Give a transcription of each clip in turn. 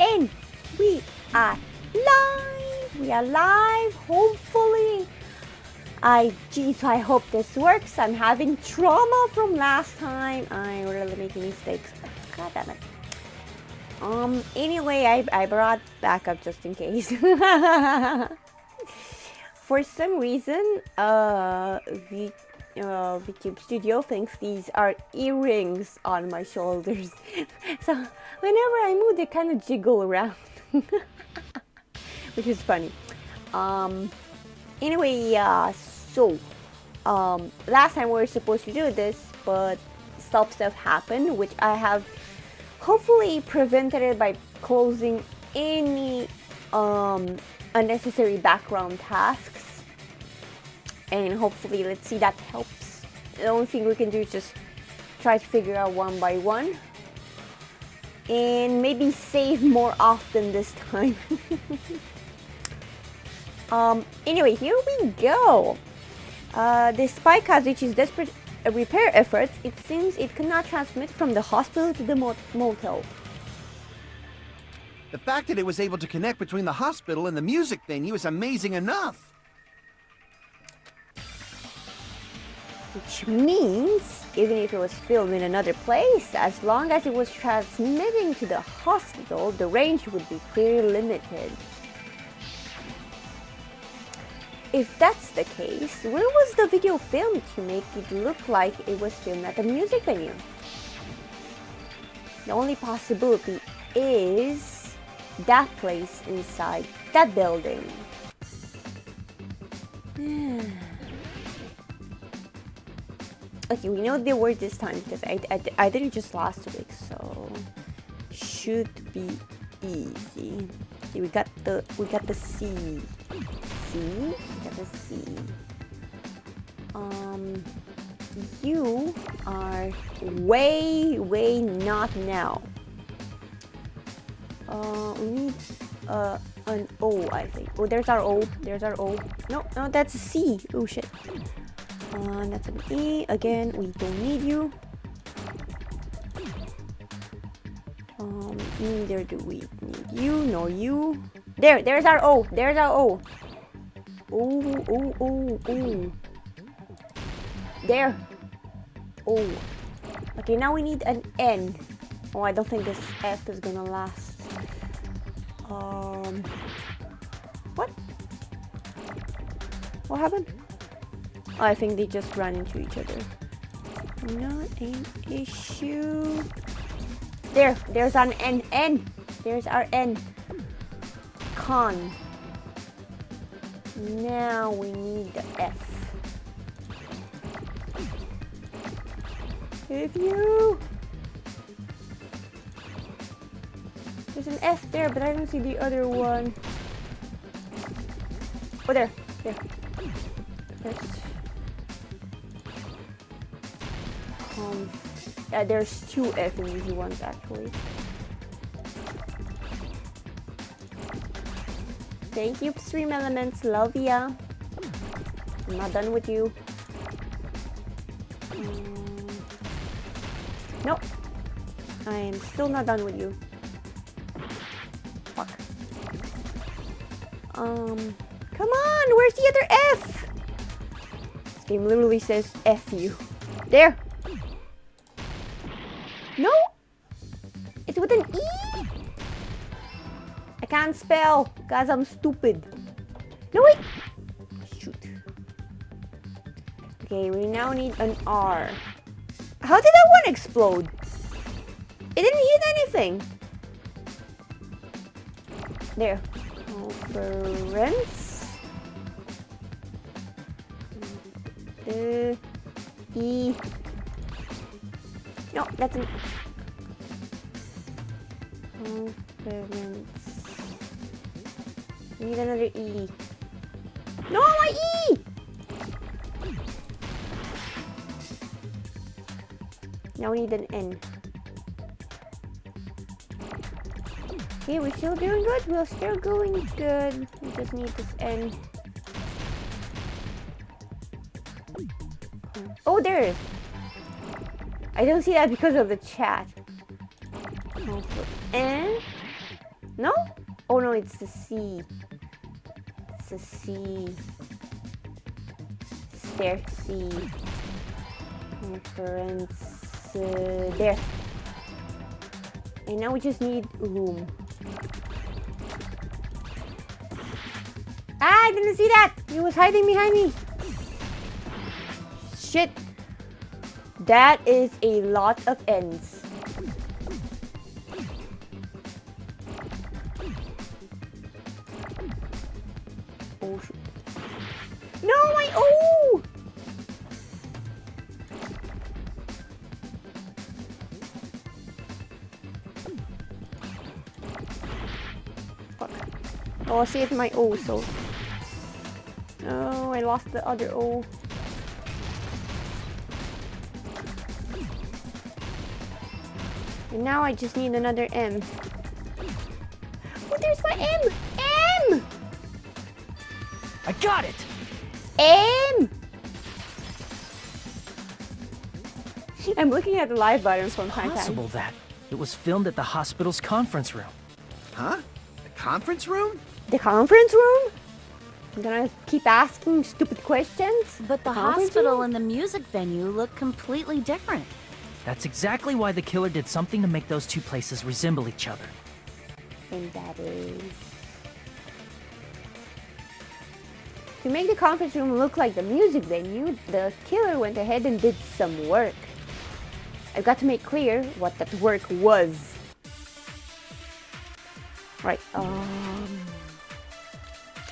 And we are live. We are live. Hopefully. Geez, I hope this works. I'm having trauma from last time. I'm really making mistakes. God damn it. Anyway, I brought backup just in case. For some reason, YouTube Studio thinks these are earrings on my shoulders. So whenever I move, they kind of jiggle around, which is funny. Anyway, last time we were supposed to do this, but stuff happened, which I have hopefully prevented it by closing any unnecessary background tasks. And hopefully, let's see, that helps. The only thing we can do is just try to figure out one by one. And maybe save more often this time. Anyway, here we go. Despite Kazuchi's desperate repair efforts, it seems it cannot transmit from the hospital to the motel. The fact that it was able to connect between the hospital and the music venue is amazing enough. Which means, even if it was filmed in another place, as long as it was transmitting to the hospital, the range would be pretty limited. If that's the case, where was the video filmed to make it look like it was filmed at the music venue? The only possibility is that place inside that building. Okay, we know the word this time because I did it just last week, so should be easy. Okay, we got the C. We got the C. You are way not now. We need an O, I think. Oh, there's our O. No, that's a C. Oh shit. That's an E. Again, we don't need you. Neither do we need you, nor you. There's our O. Oh. There. Oh. Okay, now we need an N. Oh, I don't think this F is gonna last. What? What happened? Oh, I think they just ran into each other. Not an issue. There's an N. There's our N. Con. Now we need the F. If you. There's an F there, but I don't see the other one. Oh, there. There's two F and easy ones actually. Thank you, Stream Elements. Love ya. I'm not done with you. Nope. I am still not done with you. Fuck. Come on, where's the other F? This game literally says F you. There. No! It's with an E! I can't spell, because I'm stupid. No, wait! Shoot. Okay, we now need an R. How did that one explode? It didn't hit anything. There. Conference. E. No, that's an conference. We need another E. No, my E! Now we need an N. Okay, we're still doing good. We're still going good. We just need this N. Oh, there it is. I don't see that because of the chat. And No? Oh no, it's the C. It's the C. Stair C. Reference. There. And now we just need room. Ah, I didn't see that! He was hiding behind me. Shit. That is a lot of ends. Oh shit. No, my oh! Fuck. Oh, see it's my O, so. Oh, I lost the other O. And now I just need another M. Oh, there's my M! M! I got it! M! I'm looking at the live buttons from time to Possible time. that it was filmed at the hospital's conference room. Huh? The conference room? The conference room? I'm gonna keep asking stupid questions. But the conference hospital room? and the music venue look completely different. That's exactly why the killer did something to make those two places resemble each other. And that is... To make the conference room look like the music venue, the killer went ahead and did some work. I've got to make clear what that work was. Right,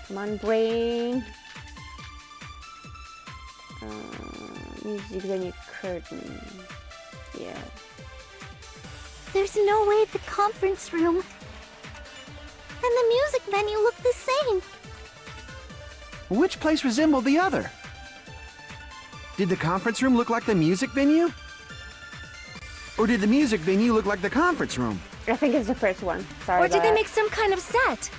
come on, brain. Music venue curtain. Yeah. There's no way the conference room and the music venue look the same. Which place resembled the other? Did the conference room look like the music venue? Or did the music venue look like the conference room? I think it's the first one. Sorry. Or about did they that. make some kind of set?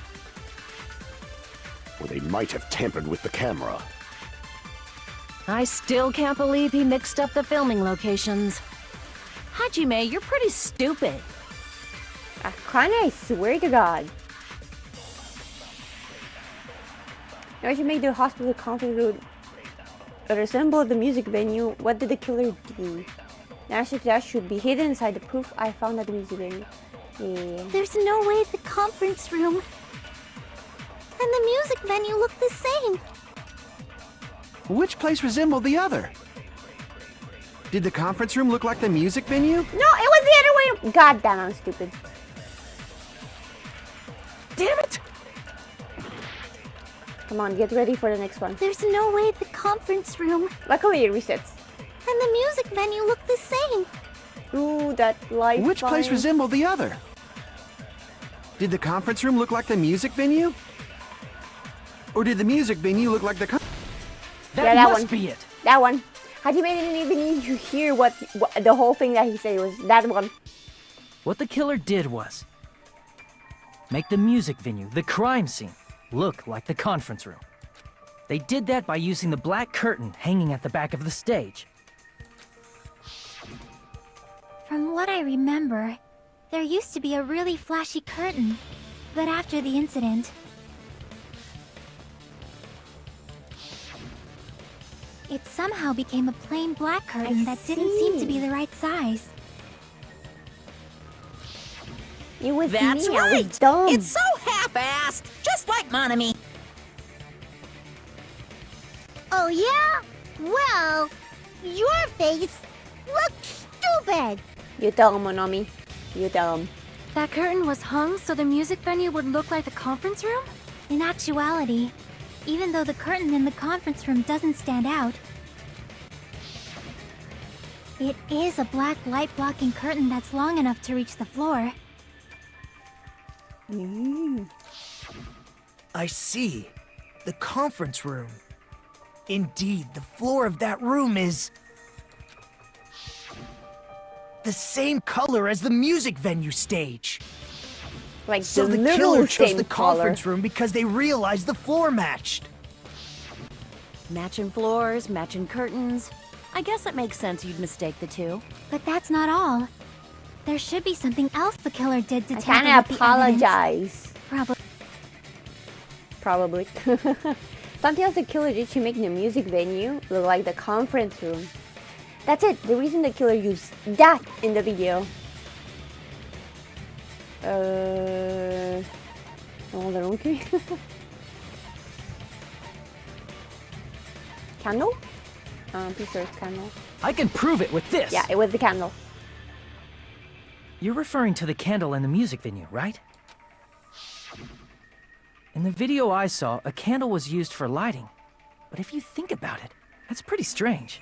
Or they might have tampered with the camera. I still can't believe he mixed up the filming locations. Hajime, you're pretty stupid. Akane, I swear to God. Now I should make the hospital conference room resemble the music venue. What did the killer do? That should be hidden inside the proof I found at the music venue. Yeah. There's no way the conference room and the music venue look the same. Which place resembled the other? Did the conference room look like the music venue? No, it was the other way. God damn, I'm stupid. Damn it! Come on, get ready for the next one. There's no way the conference room Luckily, it resets. and the music venue look the same. Ooh, that light. Which place resembled the other? Did the conference room look like the music venue? Or did the music venue look like the That Yeah, that must one. be it. That one. Hajime didn't even need to hear what the whole thing that he said was that one. What the killer did was make the music venue, the crime scene, look like the conference room. They did that by using the black curtain hanging at the back of the stage. From what I remember, there used to be a really flashy curtain. But after the incident, it somehow became a plain black curtain that didn't seem to be the right size. It was That's me. I right. was dumb. It's so half-assed, just like Monami. Oh yeah? Well, your face looks stupid. You tell him, Monami. You tell him. That curtain was hung so the music venue would look like the conference room? In actuality, even though the curtain in the conference room doesn't stand out, it is a black light-blocking curtain that's long enough to reach the floor. I see. The conference room. Indeed, the floor of that room is the same color as the music venue stage. Like So the the literal killer chose same the color. conference room because they realized the floor matched. Matching floors, matching curtains. I guess it makes sense you'd mistake the two. But that's not all. There should be something else the killer did to I tamper kind of with the evidence. apologize. Probably. Something else the killer did to make the music venue look like the conference room. That's it. The reason the killer used that in the video. Hold on, okay. Candle? I'm pretty sure it's candle. I can prove it with this! Yeah, it was the candle. You're referring to the candle in the music venue, right? In the video I saw, a candle was used for lighting. But if you think about it, that's pretty strange.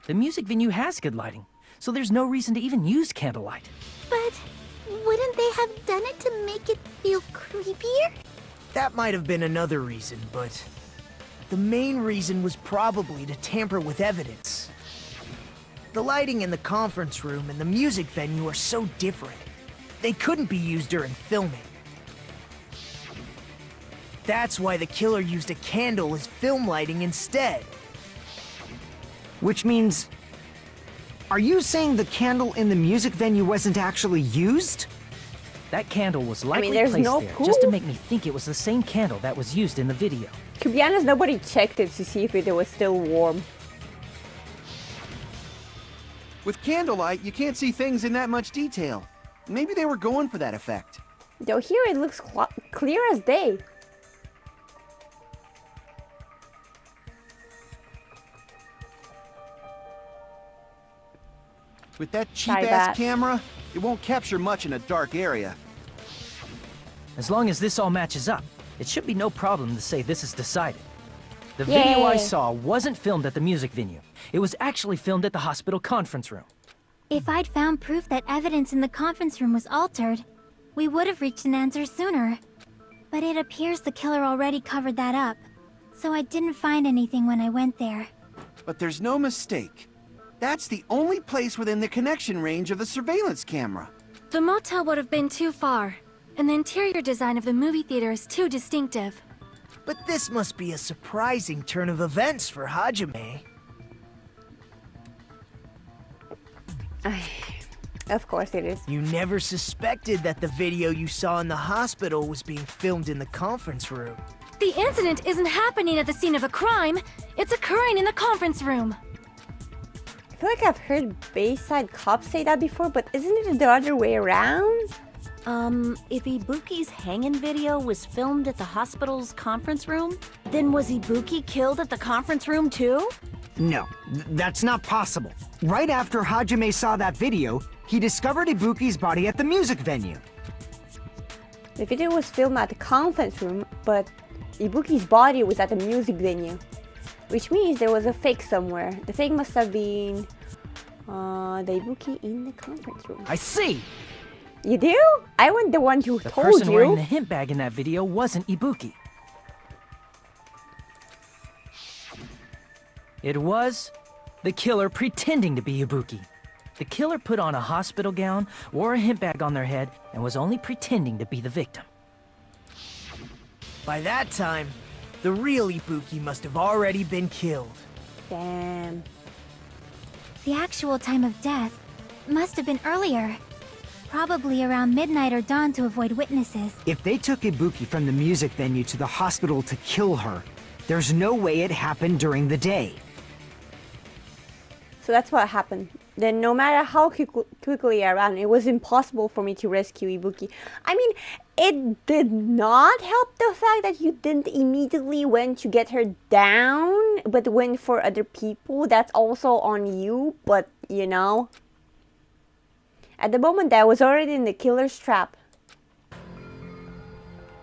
The music venue has good lighting, so there's no reason to even use candlelight. But wouldn't they have done it to make it feel creepier? That might have been another reason, but the main reason was probably to tamper with evidence. The lighting in the conference room and the music venue are so different. They couldn't be used during filming. That's why the killer used a candle as film lighting instead. Which means... Are you saying the candle in the music venue wasn't actually used? That candle was likely there's placed no there proof. just to make me think it was the same candle that was used in the video. To be honest, nobody checked it to see if it was still warm. With candlelight, you can't see things in that much detail. Maybe they were going for that effect. Though here it looks clear as day. With that Try cheap-ass that. camera, it won't capture much in a dark area. As long as this all matches up, it should be no problem to say this is decided. The video I Yay. saw wasn't filmed at the music venue. It was actually filmed at the hospital conference room. If I'd found proof that evidence in the conference room was altered, we would have reached an answer sooner. But it appears the killer already covered that up, so I didn't find anything when I went there. But there's no mistake. That's the only place within the connection range of the surveillance camera. The motel would have been too far, and the interior design of the movie theater is too distinctive. But this must be a surprising turn of events for Hajime. Of course it is. You never suspected that the video you saw in the hospital was being filmed in the conference room. The incident isn't happening at the scene of a crime, it's occurring in the conference room. I feel like I've heard Bayside cops say that before, but isn't it the other way around? If Ibuki's hanging video was filmed at the hospital's conference room, then was Ibuki killed at the conference room too? No, that's not possible. Right after Hajime saw that video, he discovered Ibuki's body at the music venue. The video was filmed at the conference room, but Ibuki's body was at the music venue. Which means there was a fake somewhere. The fake must have been the Ibuki in the conference room. I see! You do? I wasn't the one who The told person wearing you. the hint bag in that video wasn't Ibuki. It was the killer pretending to be Ibuki. The killer put on a hospital gown, wore a hint bag on their head, and was only pretending to be the victim. By that time, the real Ibuki must have already been killed. Damn. The actual time of death must have been earlier. Probably around midnight or dawn to avoid witnesses. If they took Ibuki from the music venue to the hospital to kill her, there's no way it happened during the day. So that's what happened. Then no matter how quickly I ran, it was impossible for me to rescue Ibuki. I mean, it did not help the fact that you didn't immediately went to get her down, but went for other people. That's also on you, but you know. At the moment, I was already in the killer's trap.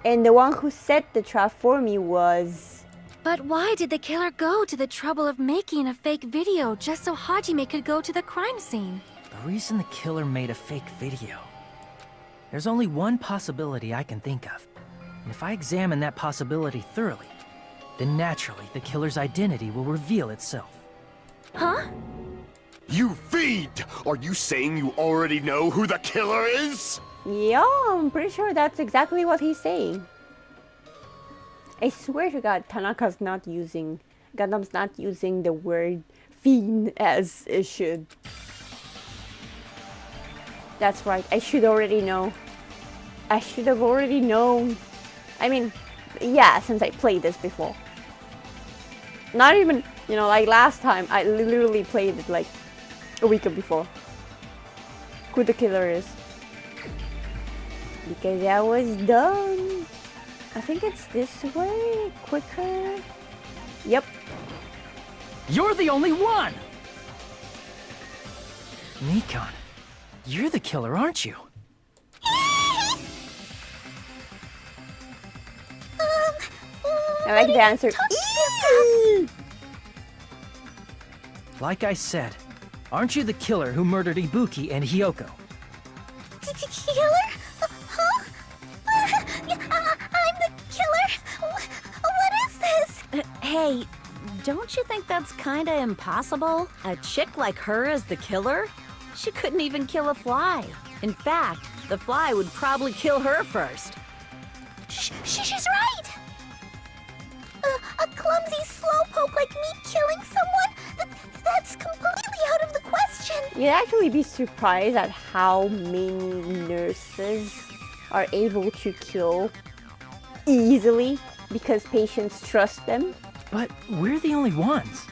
And the one who set the trap for me was... But why did the killer go to the trouble of making a fake video just so Hajime could go to the crime scene? The reason the killer made a fake video. There's only one possibility I can think of. And if I examine that possibility thoroughly, then naturally the killer's identity will reveal itself. Huh? You fiend! Are you saying you already know who the killer is? Yeah, I'm pretty sure that's exactly what he's saying. I swear to God, Tanaka's not using... Gundam's not using the word fiend as it should. That's right. I should already know. I should have already known. I mean, yeah, since I played this before. Not even, you know, like last time, I literally played it like a week before. Who the killer is. Because I was done. I think it's this way, quicker. Yep. You're the only one! Nikon, you're the killer, aren't you? I like the answer. Like I said, aren't you the killer who murdered Ibuki and Hyoko? Killer? Huh? I'm the killer? What is this? Hey, don't you think that's kinda impossible? A chick like her as the killer? She couldn't even kill a fly. In fact, the fly would probably kill her first. She's right! A clumsy slowpoke like me killing someone? That's completely out of the question! You'd actually be surprised at how many nurses are able to kill easily because patients trust them. But we're the only ones.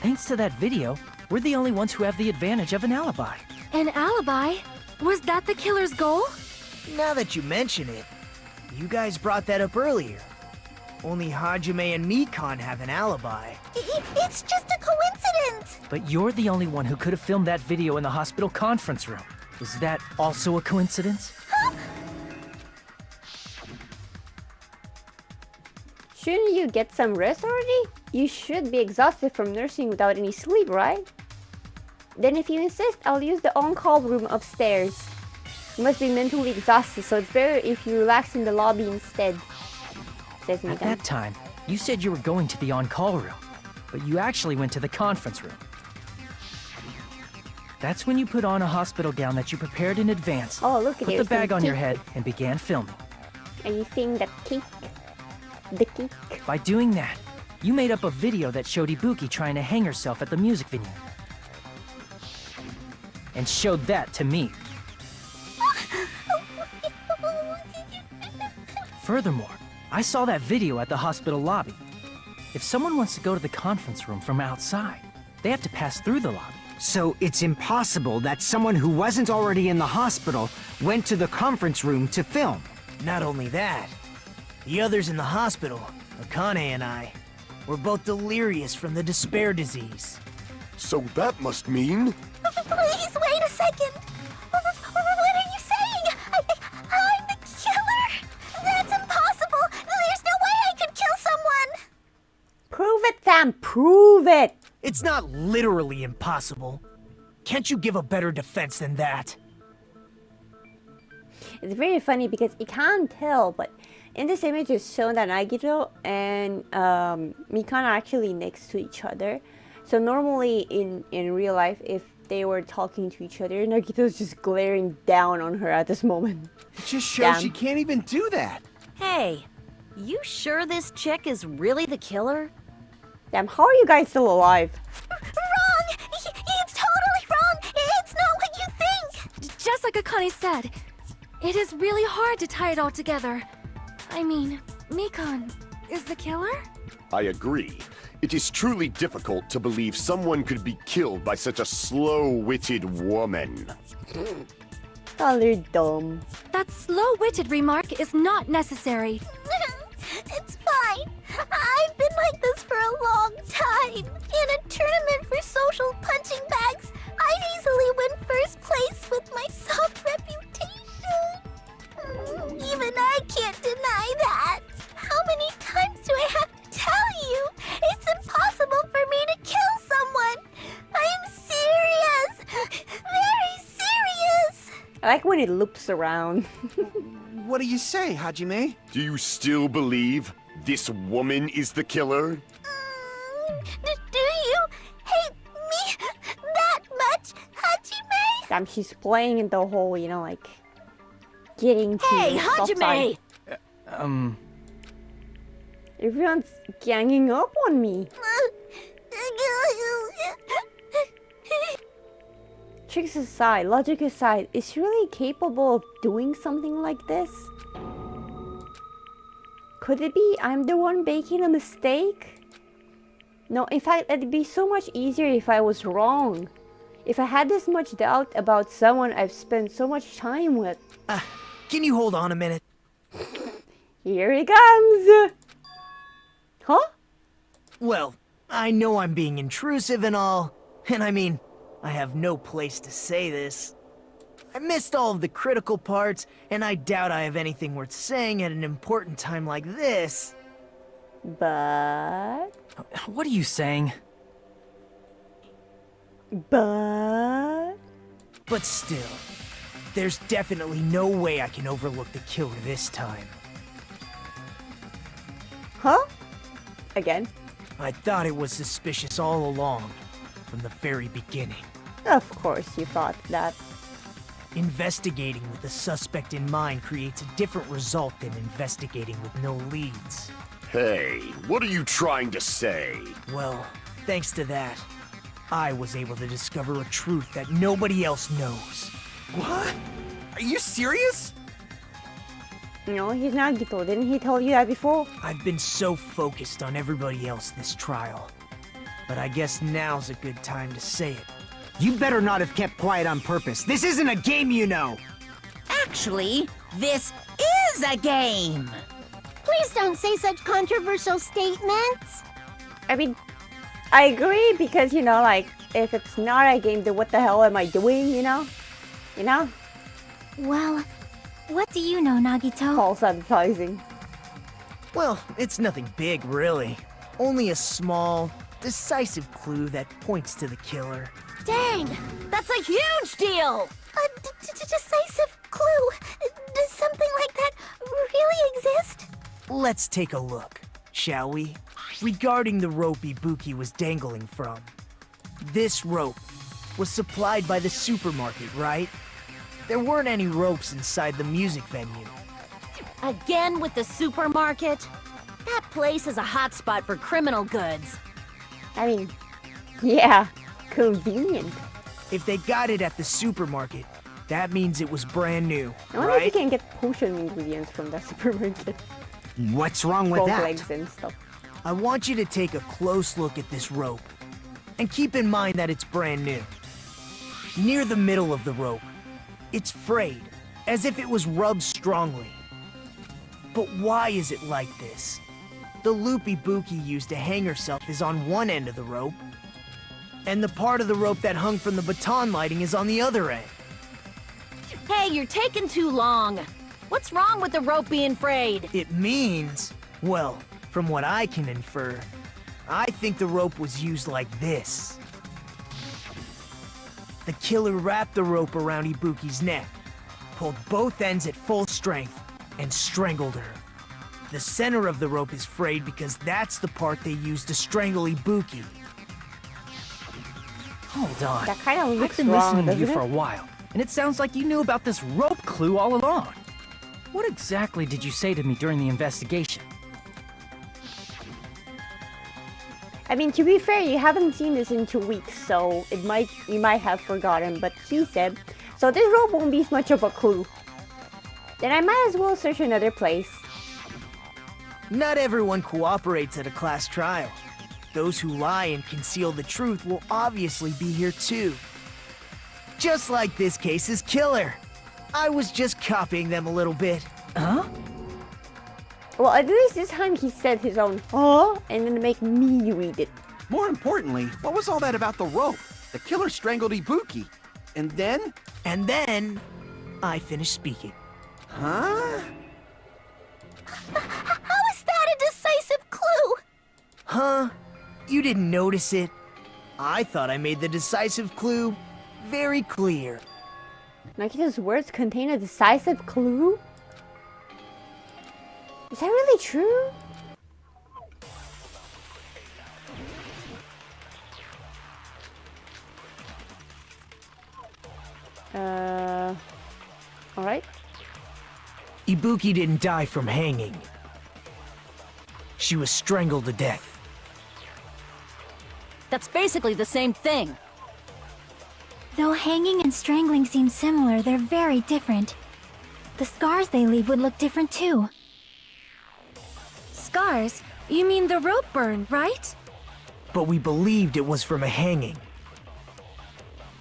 Thanks to that video, we're the only ones who have the advantage of an alibi. An alibi? Was that the killer's goal? Now that you mention it, you guys brought that up earlier. Only Hajime and Nikon have an alibi. It's just a coincidence! But you're the only one who could have filmed that video in the hospital conference room. Is that also a coincidence? Shouldn't you get some rest already? You should be exhausted from nursing without any sleep, right? Then if you insist, I'll use the on-call room upstairs. You must be mentally exhausted, so it's better if you relax in the lobby instead. Says At Nikon. that time, you said you were going to the on-call room, but you actually went to the conference room. That's when you put on a hospital gown that you prepared in advance, Oh, look at put it. the bag on your Cake. head, and began filming. Are you seeing that cake? The cake? By doing that, you made up a video that showed Ibuki trying to hang herself at the music venue. And showed that to me. Furthermore, I saw that video at the hospital lobby. If someone wants to go to the conference room from outside, they have to pass through the lobby. So it's impossible that someone who wasn't already in the hospital went to the conference room to film. Not only that, the others in the hospital, Akane and I, were both delirious from the despair disease. So that must mean... Please wait a second! What are you saying? I'm the killer? That's impossible! There's no way I could kill someone! Prove it, Sam! Prove it! It's not literally impossible. Can't you give a better defense than that? It's very funny because you can't tell, but in this image it's shown that Nagito and Mikan are actually next to each other. So normally in real life, if they were talking to each other, Nagito's just glaring down on her at this moment. It just shows Damn. she can't even do that. Hey, you sure this chick is really the killer? Damn, how are you guys still alive? Wrong! It's totally wrong! It's not what you think! Just like Akane said, it is really hard to tie it all together. I mean, Mikan is the killer? I agree. It is truly difficult to believe someone could be killed by such a slow-witted woman. Oh, they're dumb. That slow-witted remark is not necessary. It's fine. I've been like this for a long time. In a tournament for social punching bags, I'd easily win first place with my soft reputation. Even I can't deny that. How many times do I have to tell you? It's impossible for me to kill someone. I'm serious. Very serious. I like when it loops around. What do you say, Hajime? Do you still believe this woman is the killer? Do you hate me that much, Hajime? Damn, she's playing in the whole, you know, like getting to Hey, the soft Hajime! side. Everyone's ganging up on me. tricks aside, logic aside, is she really capable of doing something like this? Could it be I'm the one making a mistake? No, in fact, it'd be so much easier if I was wrong. If I had this much doubt about someone I've spent so much time with. Can you hold on a minute? Here he comes! Huh? Well, I know I'm being intrusive and all, and I mean, I have no place to say this. I missed all of the critical parts, and I doubt I have anything worth saying at an important time like this. But... What are you saying? But still, there's definitely no way I can overlook the killer this time. Huh? Again? I thought it was suspicious all along, from the very beginning. Of course you thought that. Investigating with the suspect in mind creates a different result than investigating with no leads. Hey, what are you trying to say? Well, thanks to that, I was able to discover a truth that nobody else knows. What? Are you serious? No, he's not Gito. Didn't he tell you that before? I've been so focused on everybody else this trial, but I guess now's a good time to say it. You better not have kept quiet on purpose. This isn't a game, you know. Actually, this is a game. Please don't say such controversial statements. I mean, I agree because, you know, like, if it's not a game, then what the hell am I doing, you know? You know? Well, what do you know, Nagito? False advertising. Well, it's nothing big, really. Only a small, decisive clue that points to the killer. Dang, that's a huge deal. A decisive clue. Does something like that really exist? Let's take a look, shall we? Regarding the rope Ibuki was dangling from. This rope was supplied by the supermarket, right? There weren't any ropes inside the music venue. Again with the supermarket? That place is a hotspot for criminal goods. I mean, yeah, convenient. If they got it at the supermarket, that means it was brand new, I wonder if you right? can get potion ingredients from the supermarket. What's wrong with Frog that? legs and stuff. I want you to take a close look at this rope. And keep in mind that it's brand new. Near the middle of the rope, it's frayed, as if it was rubbed strongly. But why is it like this? The loop Ibuki used to hang herself is on one end of the rope, and the part of the rope that hung from the baton lighting is on the other end. Hey, you're taking too long. What's wrong with the rope being frayed? It means, well, from what I can infer, I think the rope was used like this. The killer wrapped the rope around Ibuki's neck, pulled both ends at full strength, and strangled her. The center of the rope is frayed because that's the part they used to strangle Ibuki. Hold on. That kind of I've looks been wrong, listening to you doesn't for a it? while, and it sounds like you knew about this rope clue all along. What exactly did you say to me during the investigation? I mean, to be fair, you haven't seen this in 2 weeks, so you might have forgotten, but he said, so this rope won't be much of a clue. Then I might as well search another place. Not everyone cooperates at a class trial. Those who lie and conceal the truth will obviously be here too. Just like this case's killer. I was just copying them a little bit. Huh? Well, at least this time he said his own, huh? And then make me read it. More importantly, what was all that about the rope? The killer strangled Ibuki. And then? And then, I finished speaking. Huh? How is that a decisive clue? Huh? You didn't notice it? I thought I made the decisive clue very clear. Nakita's words contain a decisive clue? Is that really true? Alright. Ibuki didn't die from hanging. She was strangled to death. That's basically the same thing. Though hanging and strangling seem similar, they're very different. The scars they leave would look different too. Scars? You mean the rope burn, right? But we believed it was from a hanging.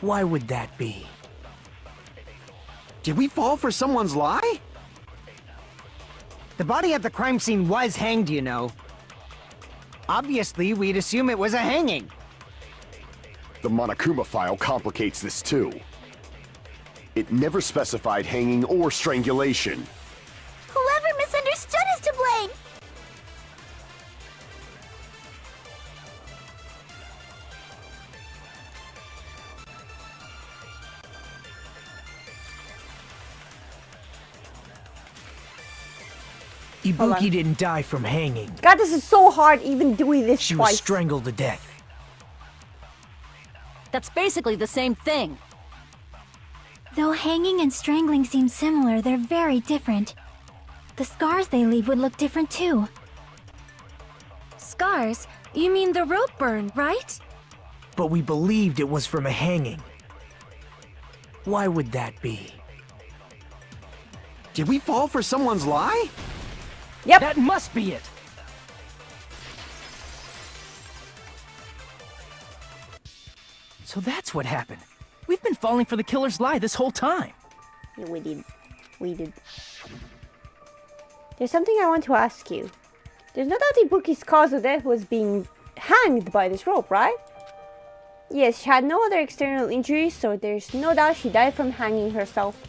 Why would that be? Did we fall for someone's lie? The body at the crime scene was hanged, you know. Obviously, we'd assume it was a hanging. The Monokuma file complicates this too. It never specified hanging or strangulation. Whoever misunderstood is to blame. Ibuki didn't die from hanging. God, this is so hard even doing this She twice. was strangled to death. That's basically the same thing. Though hanging and strangling seem similar, they're very different. The scars they leave would look different too. Scars? You mean the rope burn, right? But we believed it was from a hanging. Why would that be? Did we fall for someone's lie? Yep. That must be it! So that's what happened. We've been falling for the killer's lie this whole time. Yeah, we did. We did. There's something I want to ask you. There's no doubt Ibuki's cause of death was being hanged by this rope, right? Yes, she had no other external injuries, so there's no doubt she died from hanging herself.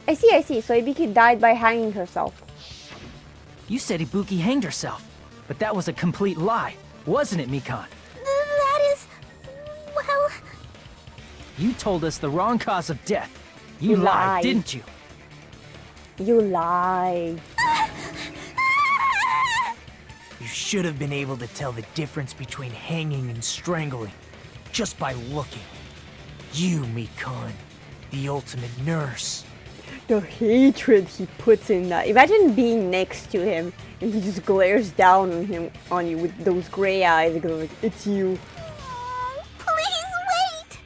I see. So Ibuki died by hanging herself. You said Ibuki hanged herself, but that was a complete lie, wasn't it, Mikan? That is... well... You told us the wrong cause of death. You You lied, lied. didn't you? You lied. You should have been able to tell the difference between hanging and strangling just by looking. You, Mikan, the ultimate nurse. The hatred he puts in that. Imagine being next to him and he just glares down on you with those gray eyes and goes like, it's you. Please wait!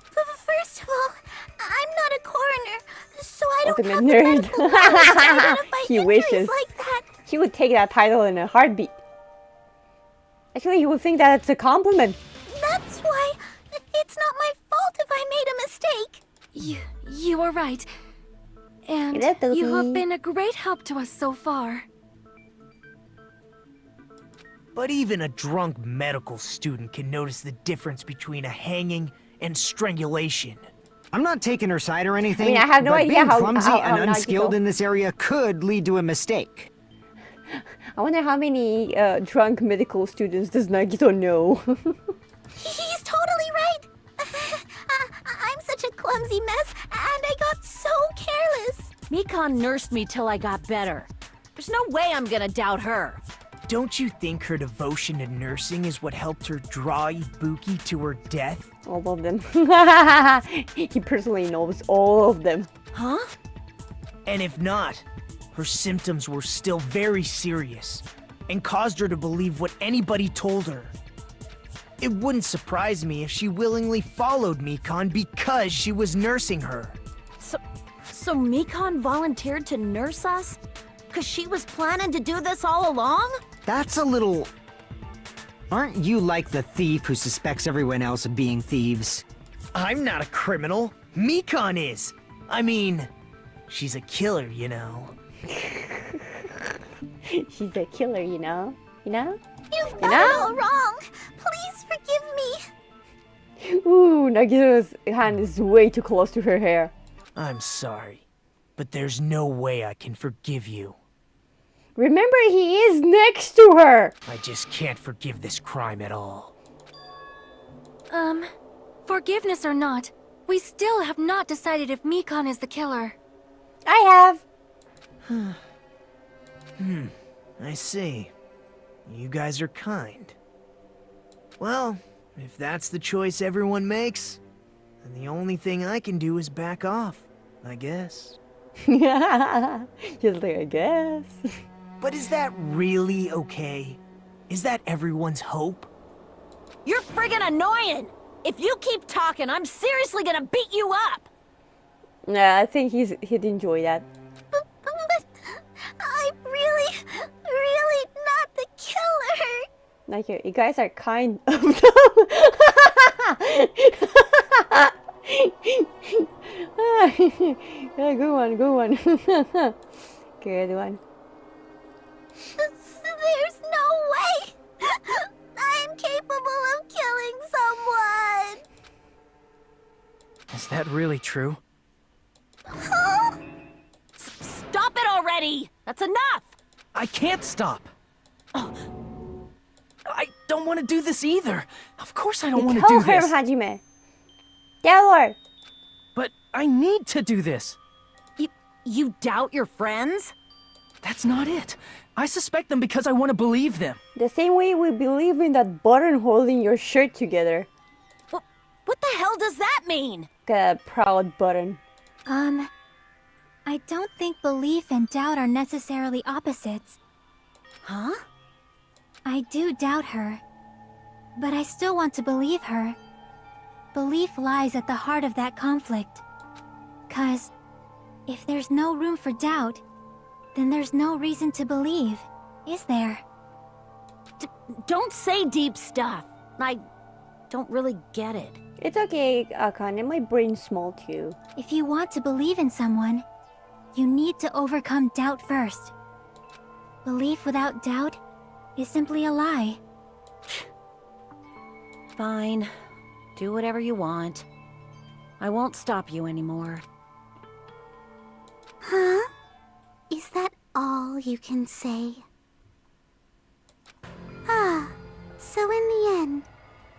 First of all, I'm not a coroner, so I don't Ultimate have the nerd. medical knowledge to identify He injuries wishes. like that. He would take that title in a heartbeat. Actually, he would think that it's a compliment. That's why it's not my fault if I made a mistake. You were right. And Hello, you have Toby. been a great help to us so far. But even a drunk medical student can notice the difference between a hanging and strangulation. I'm not taking her side or anything. I mean, I have no but idea being how- clumsy how and unskilled Nagito- in this area could lead to a mistake. I wonder how many drunk medical students does Nagito know? He's totally right. I'm such a clumsy mess, and I got so careless. Mikan nursed me till I got better. There's no way I'm gonna doubt her. Don't you think her devotion to nursing is what helped her draw Ibuki to her death? All of them. He personally knows all of them. Huh? And if not, her symptoms were still very serious and caused her to believe what anybody told her. It wouldn't surprise me if she willingly followed Mikan because she was nursing her. So Mikan volunteered to nurse us? Cause she was planning to do this all along? That's a little... Aren't you like the thief who suspects everyone else of being thieves? I'm not a criminal. Mikan is. I mean, she's a killer, you know. She's a killer, you know? You know? You've got it all wrong. Please forgive me. Ooh, Nagito's hand is way too close to her hair. I'm sorry, but there's no way I can forgive you. Remember, he is next to her! I just can't forgive this crime at all. Forgiveness or not, we still have not decided if Mikan is the killer. I have. I see. You guys are kind. Well, if that's the choice everyone makes, then the only thing I can do is back off, I guess. Just like, I guess. But is that really okay? Is that everyone's hope? You're friggin' annoying! If you keep talking, I'm seriously gonna beat you up! Yeah, I think he'd enjoy that. But I'm really not the killer. Like you guys are kind of yeah, good one. Good one. There's no way I'm capable of killing someone. Is that really true? Huh? Stop it already! That's enough! I can't stop. Oh. I don't want to do this either. Of course I don't want to do Tell her, this. Hajime. Tell her. But I need to do this. You doubt your friends? That's not it. I suspect them because I want to believe them. The same way we believe in that button holding your shirt together. What the hell does that mean? The proud button. I don't think belief and doubt are necessarily opposites. Huh? I do doubt her, but I still want to believe her. Belief lies at the heart of that conflict. 'Cause if there's no room for doubt, then there's no reason to believe, is there? Don't say deep stuff. I don't really get it. It's okay, Akane. My brain's small too. If you want to believe in someone, you need to overcome doubt first. Belief without doubt is simply a lie. Fine. Do whatever you want. I won't stop you anymore. Huh? Is that all you can say? Ah, so in the end,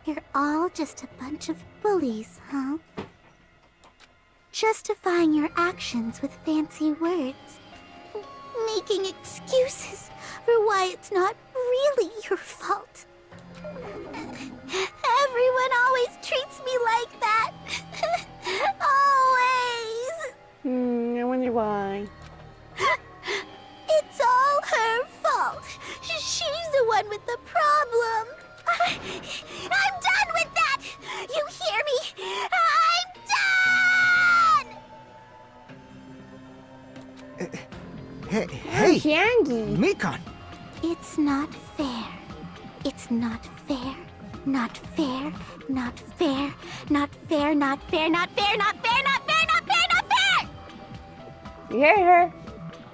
you're all just a bunch of bullies, huh? Justifying your actions with fancy words. Making excuses for why it's not really your fault. Everyone always treats me like that. Always. I wonder why. It's all her fault. She's the one with the problem. I'm done with that. You hear me? I'm done! Hey, Shangy. Mikan. It's not fair. It's not fair. Not fair. Not fair. Not fair. Not fair. Not fair. Not fair. Not fair. Not fair. Not fair. You heard her.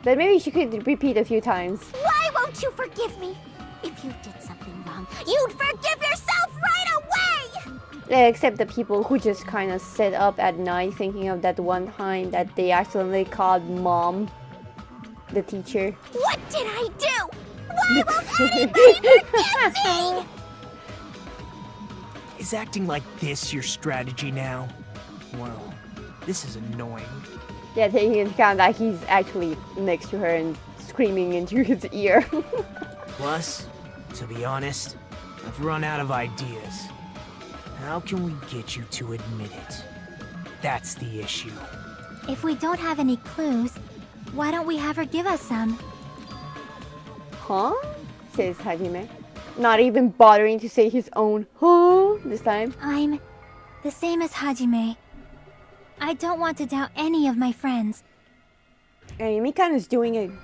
But maybe she could repeat a few times. Why won't you forgive me? If you did something wrong, you'd forgive yourself right away! Except the people who just kind of sit up at night thinking of that one time that they accidentally called Mom, the teacher. What did I do? Why won't anybody forgive me? Is acting like this your strategy now? Well, this is annoying. Yeah, taking into account that he's actually next to her and screaming into his ear. Plus, to be honest, I've run out of ideas. How can we get you to admit it? That's the issue. If we don't have any clues, why don't we have her give us some? Huh? Says Hajime. Not even bothering to say his own huh this time. I'm the same as Hajime. I don't want to doubt any of my friends. And Mikan is doing an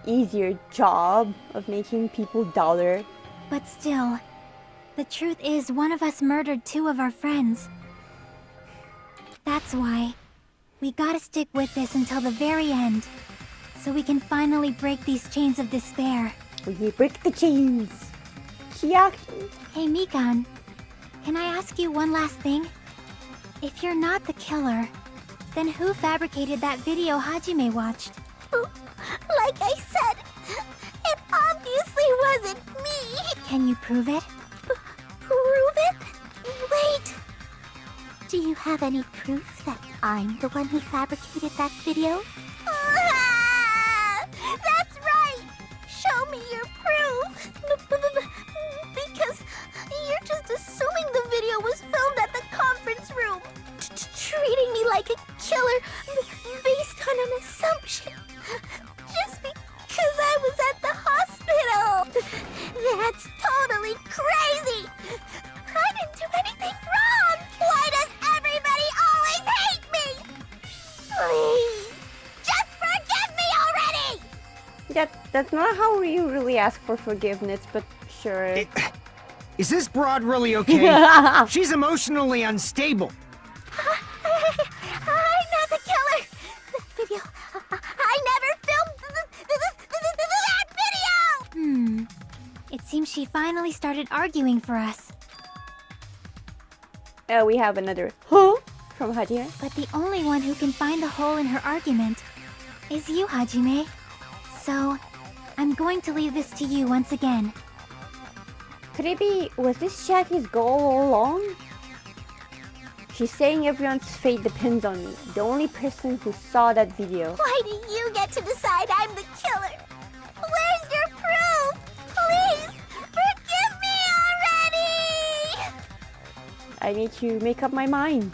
easier job of making people doubt her. But still, the truth is one of us murdered two of our friends. That's why we gotta stick with this until the very end, so we can finally break these chains of despair. We break the chains. Chiaki. Hey Mikan, can I ask you one last thing? If you're not the killer, then who fabricated that video Hajime watched? Like I said, it obviously wasn't me. Can you prove it? Prove it? Wait. Do you have any proof that I'm the one who fabricated that video? That's right! Show me your proof! Because you're just assuming the video was filmed at the conference room. Treating me like a killer based on an assumption. Just because I was at the hospital. That's totally crazy! I That's not how we really ask for forgiveness, but sure. Is this broad really okay? She's emotionally unstable. I'm not the killer. The video. I never filmed that video. It seems she finally started arguing for us. We have another huh from Hajime. But the only one who can find the hole in her argument is you, Hajime. So, I'm going to leave this to you once again. Could it be, was this Shaki's goal all along? She's saying everyone's fate depends on me, the only person who saw that video. Why do you get to decide I'm the killer? Where's your proof? Please, forgive me already! I need to make up my mind.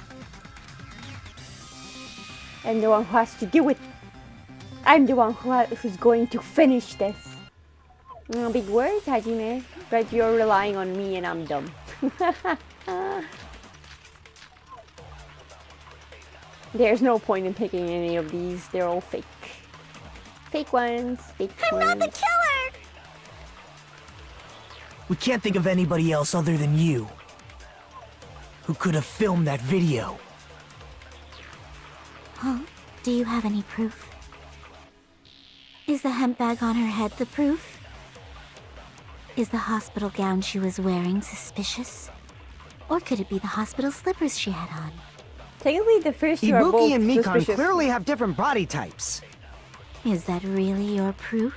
I'm the one who has to do it. I'm the one who's going to finish this. Big words, Hajime, but you're relying on me and I'm dumb. There's no point in picking any of these. They're all fake. Fake ones, fake I'm ones. not the killer! We can't think of anybody else other than you who could have filmed that video. Huh? Do you have any proof? Is the hemp bag on her head the proof? Is the hospital gown she was wearing suspicious? Or could it be the hospital slippers she had on? Technically, the first two are both Ibuki and Mikan suspicious. clearly have different body types. Is that really your proof?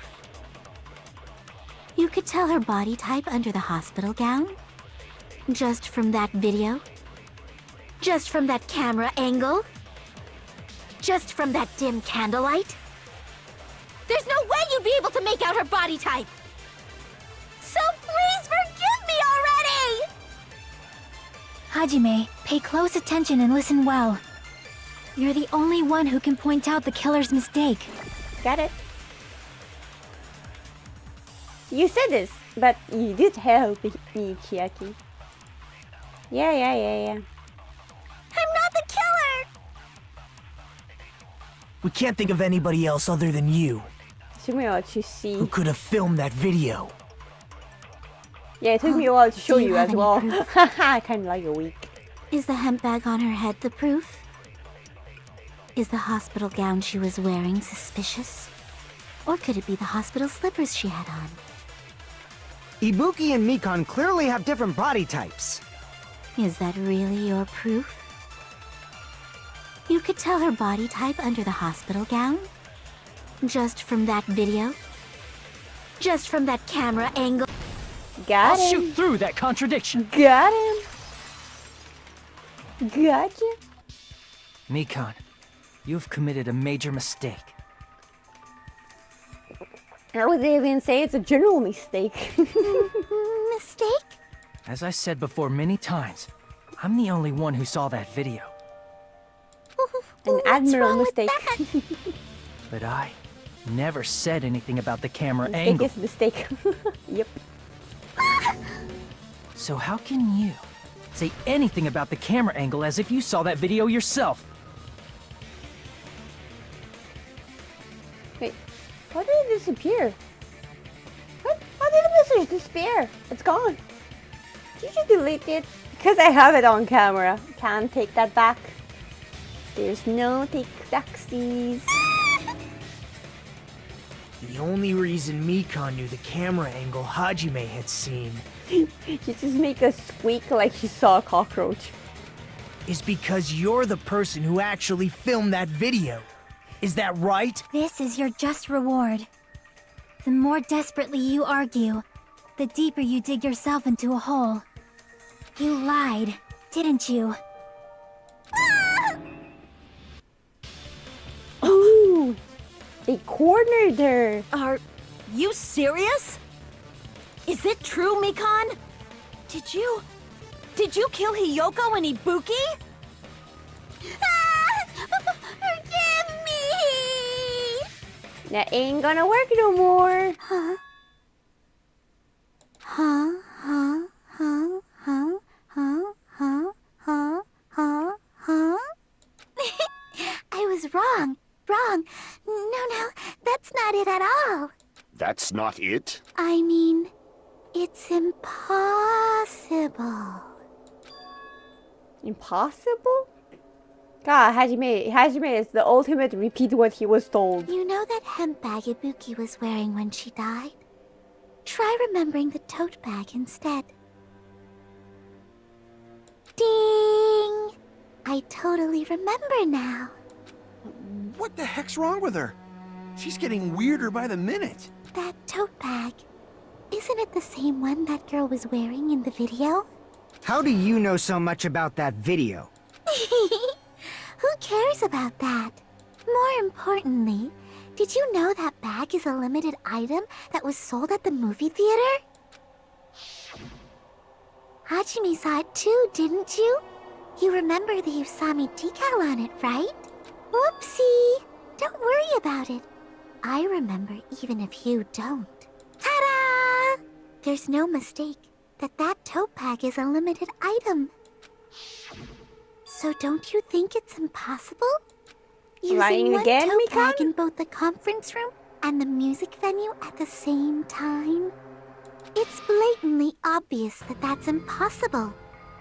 You could tell her body type under the hospital gown? Just from that video? Just from that camera angle? Just from that dim candlelight? There's no way you'd be able to make out her body type! So please forgive me already! Hajime, pay close attention and listen well. You're the only one who can point out the killer's mistake. Got it. You said this, but you did help me, Chiaki. Yeah. I'm not the killer! We can't think of anybody else other than you Took me a while to see. who could have filmed that video. Yeah, it took me a while to show Do you you have as any well. proof? I kind of like a week. Is the hemp bag on her head the proof? Is the hospital gown she was wearing suspicious? Or could it be the hospital slippers she had on? Ibuki and Mikan clearly have different body types. Is that really your proof? You could tell her body type under the hospital gown? Just from that video? Just from that camera angle? Got I'll him. shoot through that contradiction. Got him. Gotcha. Mikan, you've committed a major mistake. I would even say it's a general mistake. Mistake? As I said before many times, I'm the only one who saw that video. An What's admiral wrong with mistake. that? But I never said anything about the camera Mistake angle. is mistake. Yep. So how can you say anything about the camera angle as if you saw that video yourself? Wait, how did it disappear? What? How did the message disappear? It's gone. Did you delete it? Because I have it on camera. Can't take that back. There's no take backsies. The only reason Mikan knew the camera angle Hajime had seen She just make a squeak like she saw a cockroach. is because you're the person who actually filmed that video. Is that right? This is your just reward. The more desperately you argue, the deeper you dig yourself into a hole. You lied, didn't you? Ooh, they cornered her. Are you serious? Is it true, Mikan? Did you kill Hiyoko and Ibuki? Forgive me! That ain't gonna work no more. Huh? I was wrong. No, that's not it at all. That's not it? I mean, it's impossible. Impossible? God, Hajime is the ultimate repeat what he was told. You know that hemp bag Ibuki was wearing when she died? Try remembering the tote bag instead. Ding! I totally remember now. What the heck's wrong with her? She's getting weirder by the minute. That tote bag. Isn't it the same one that girl was wearing in the video? How do you know so much about that video? Who cares about that? More importantly, did you know that bag is a limited item that was sold at the movie theater? Hajime saw it too, didn't you? You remember the Usami decal on it, right? Whoopsie! Don't worry about it. I remember even if you don't. Ta-da! There's no mistake that tote bag is a limited item. So don't you think it's impossible? Lying Using one again, tote bag Mikan? in both the conference room and the music venue at the same time? It's blatantly obvious that that's impossible.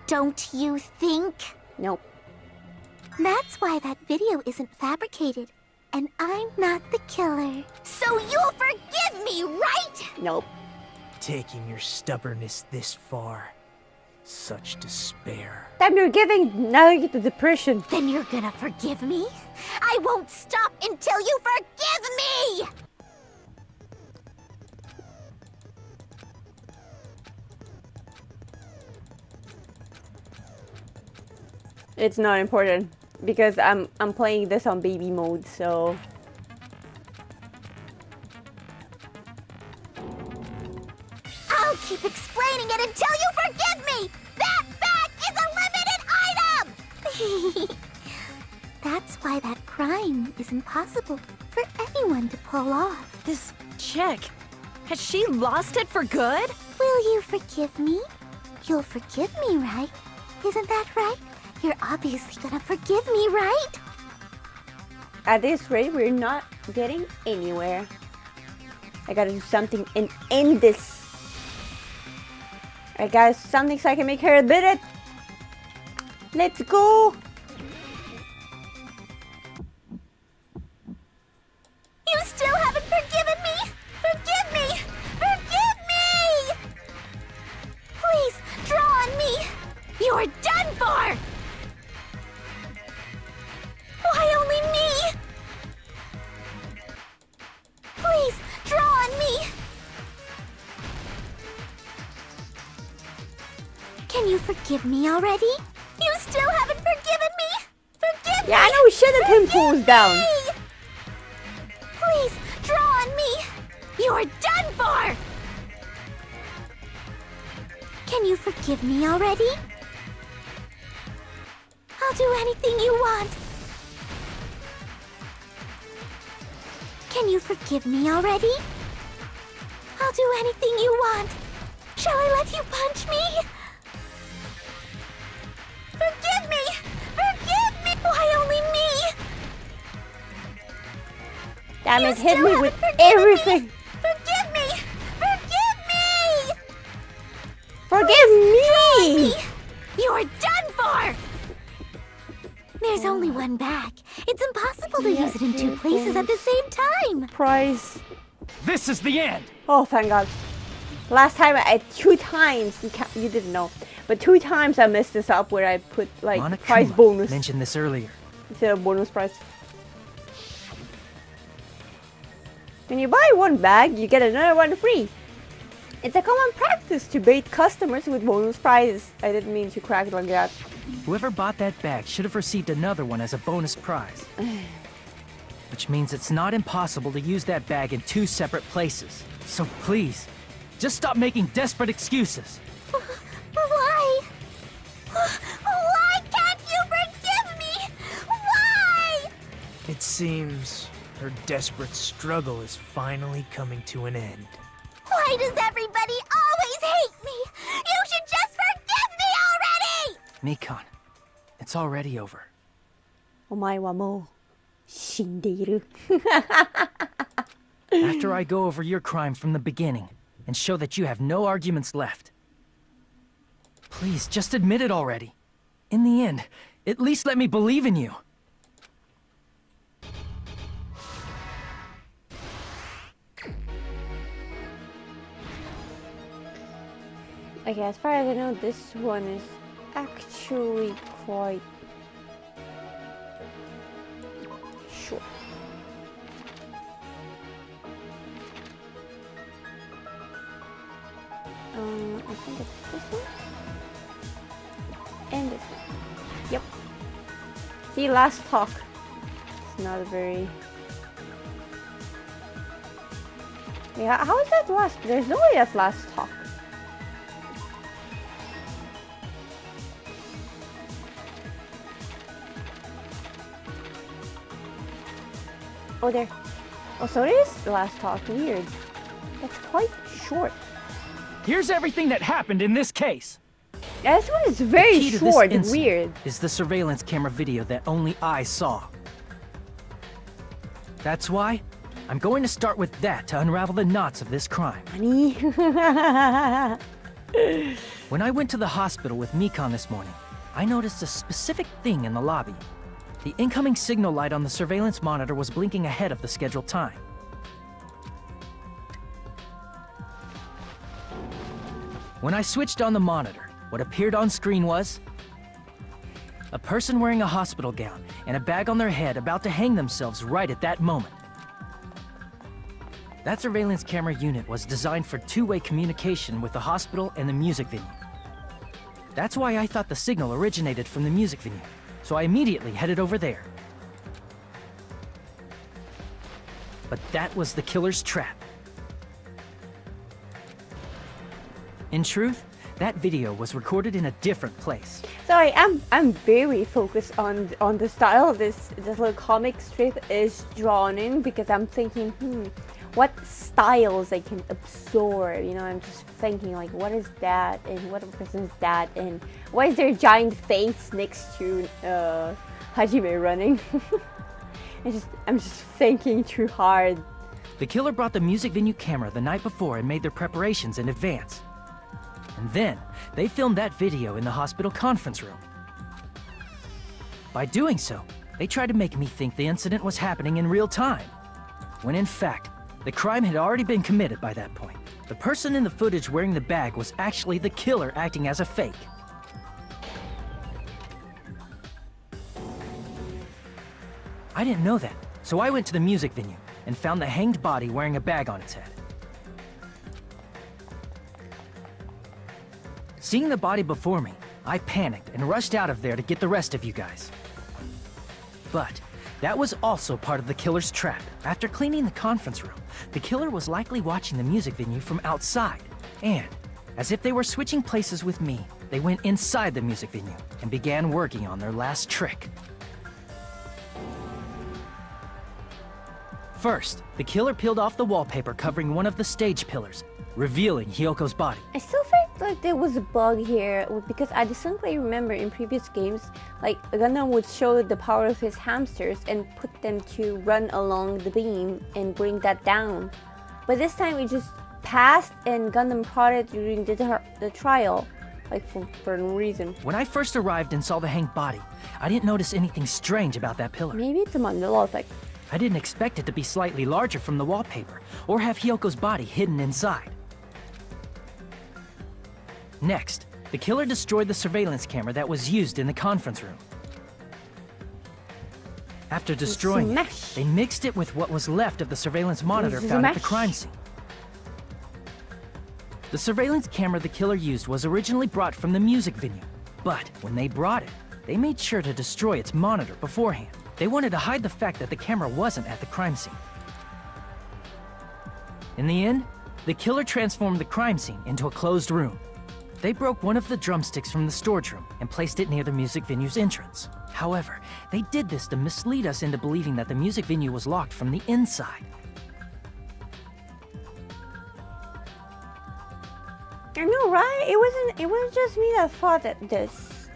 Don't you think? Nope. That's why that video isn't fabricated. And I'm not the killer. So you'll forgive me, right? Nope. Taking your stubbornness this far. Such despair. Damn, you're giving now you get the depression. Then you're gonna forgive me? I won't stop until you forgive me! It's not important because I'm playing this on baby mode, so I'll keep explaining it until you forgive me! That bag is a limited item! That's why that crime is impossible for anyone to pull off. This chick, has she lost it for good? Will you forgive me? You'll forgive me, right? Isn't that right? You're obviously gonna forgive me, right? at this rate we're not getting anywhere. I gotta do something and end this. I got something so I can make her admit it. Let's go. You still haven't forgiven me! Forgive me! Forgive me! Please, draw on me! You're done for! Why only me? Please, draw on me! Can you forgive me already? You still haven't forgiven me? Forgive me! Yeah, I know we should have pimples down. Please, draw on me! You're done for! Can you forgive me already? I'll do anything you want. Can you forgive me already? I'll do anything you want. Shall I let you punch me? Forgive me! Forgive me! Why only me? Damn You it, hit still me haven't with forgiven everything. me! Forgive me! Forgive me! Forgive me! You're done for! There's only one bag. It's impossible to use it in two places at the same time. Prize. This is the end! Oh, thank God. Last time I 2 times, you didn't know, but 2 times I messed this up where I put like Monokuma prize bonus mentioned this earlier. instead of bonus prize. When you buy one bag, you get another one free. It's a common practice to bait customers with bonus prizes. I didn't mean to crack it like that. Whoever bought that bag should have received another one as a bonus prize. Which means it's not impossible to use that bag in 2 separate places. So please, just stop making desperate excuses. Why? Why can't you forgive me? Why? It seems her desperate struggle is finally coming to an end. Why does everybody always hate me? You should just forgive me already! Mikan, it's already over. Omae wa mou shinderu. After I go over your crime from the beginning and show that you have no arguments left. Please, just admit it already. In the end, at least let me believe in you. Okay, as far as I know, this one is actually quite short. I think it's this one and this one. Yep. See, last talk. It's not a very. Yeah, how is that last? There's no way that's last talk. Oh, there. Oh, so it is the last talk. Weird. That's quite short. Here's everything that happened in this case. Yeah, this one is very The key to this short and incident weird. is the surveillance camera video that only I saw. That's why I'm going to start with that to unravel the knots of this crime. Honey. When I went to the hospital with Mikon this morning, I noticed a specific thing in the lobby. The incoming signal light on the surveillance monitor was blinking ahead of the scheduled time. When I switched on the monitor, what appeared on screen was a person wearing a hospital gown and a bag on their head about to hang themselves right at that moment. That surveillance camera unit was designed for two-way communication with the hospital and the music venue. That's why I thought the signal originated from the music venue, so I immediately headed over there. But that was the killer's trap. In truth, that video was recorded in a different place. Sorry, I'm very focused on the style this little comic strip is drawn in, because I'm thinking, what styles I can absorb. You know, I'm just thinking like, what is that, and what person is that, and why is there a giant face next to Hajime running? I'm just thinking too hard. The killer brought the music venue camera the night before and made their preparations in advance. And then, they filmed that video in the hospital conference room. By doing so, they tried to make me think the incident was happening in real time, when in fact, the crime had already been committed by that point. The person in the footage wearing the bag was actually the killer acting as a fake. I didn't know that, so I went to the music venue and found the hanged body wearing a bag on its head. Seeing the body before me, I panicked and rushed out of there to get the rest of you guys. But that was also part of the killer's trap. After cleaning the conference room, the killer was likely watching the music venue from outside. And, as if they were switching places with me, they went inside the music venue and began working on their last trick. First, the killer peeled off the wallpaper covering one of the stage pillars, revealing Hyoko's body. I still think like there was a bug here, because I distinctly remember in previous games, like Gundam would show the power of his hamsters and put them to run along the beam and bring that down. But this time it just passed and Gundam prodded during the trial, like for no reason. When I first arrived and saw the hanged body, I didn't notice anything strange about that pillar. Maybe it's a Mandela effect. I didn't expect it to be slightly larger from the wallpaper, or have Hyoko's body hidden inside. Next, the killer destroyed the surveillance camera that was used in the conference room. After destroying it, they mixed it with what was left of the surveillance monitor found at the crime scene. The surveillance camera the killer used was originally brought from the music venue, but when they brought it, they made sure to destroy its monitor beforehand. They wanted to hide the fact that the camera wasn't at the crime scene. In the end, the killer transformed the crime scene into a closed room. They broke one of the drumsticks from the storage room and placed it near the music venue's entrance. However, they did this to mislead us into believing that the music venue was locked from the inside. I know, right? It wasn't just me that thought that this.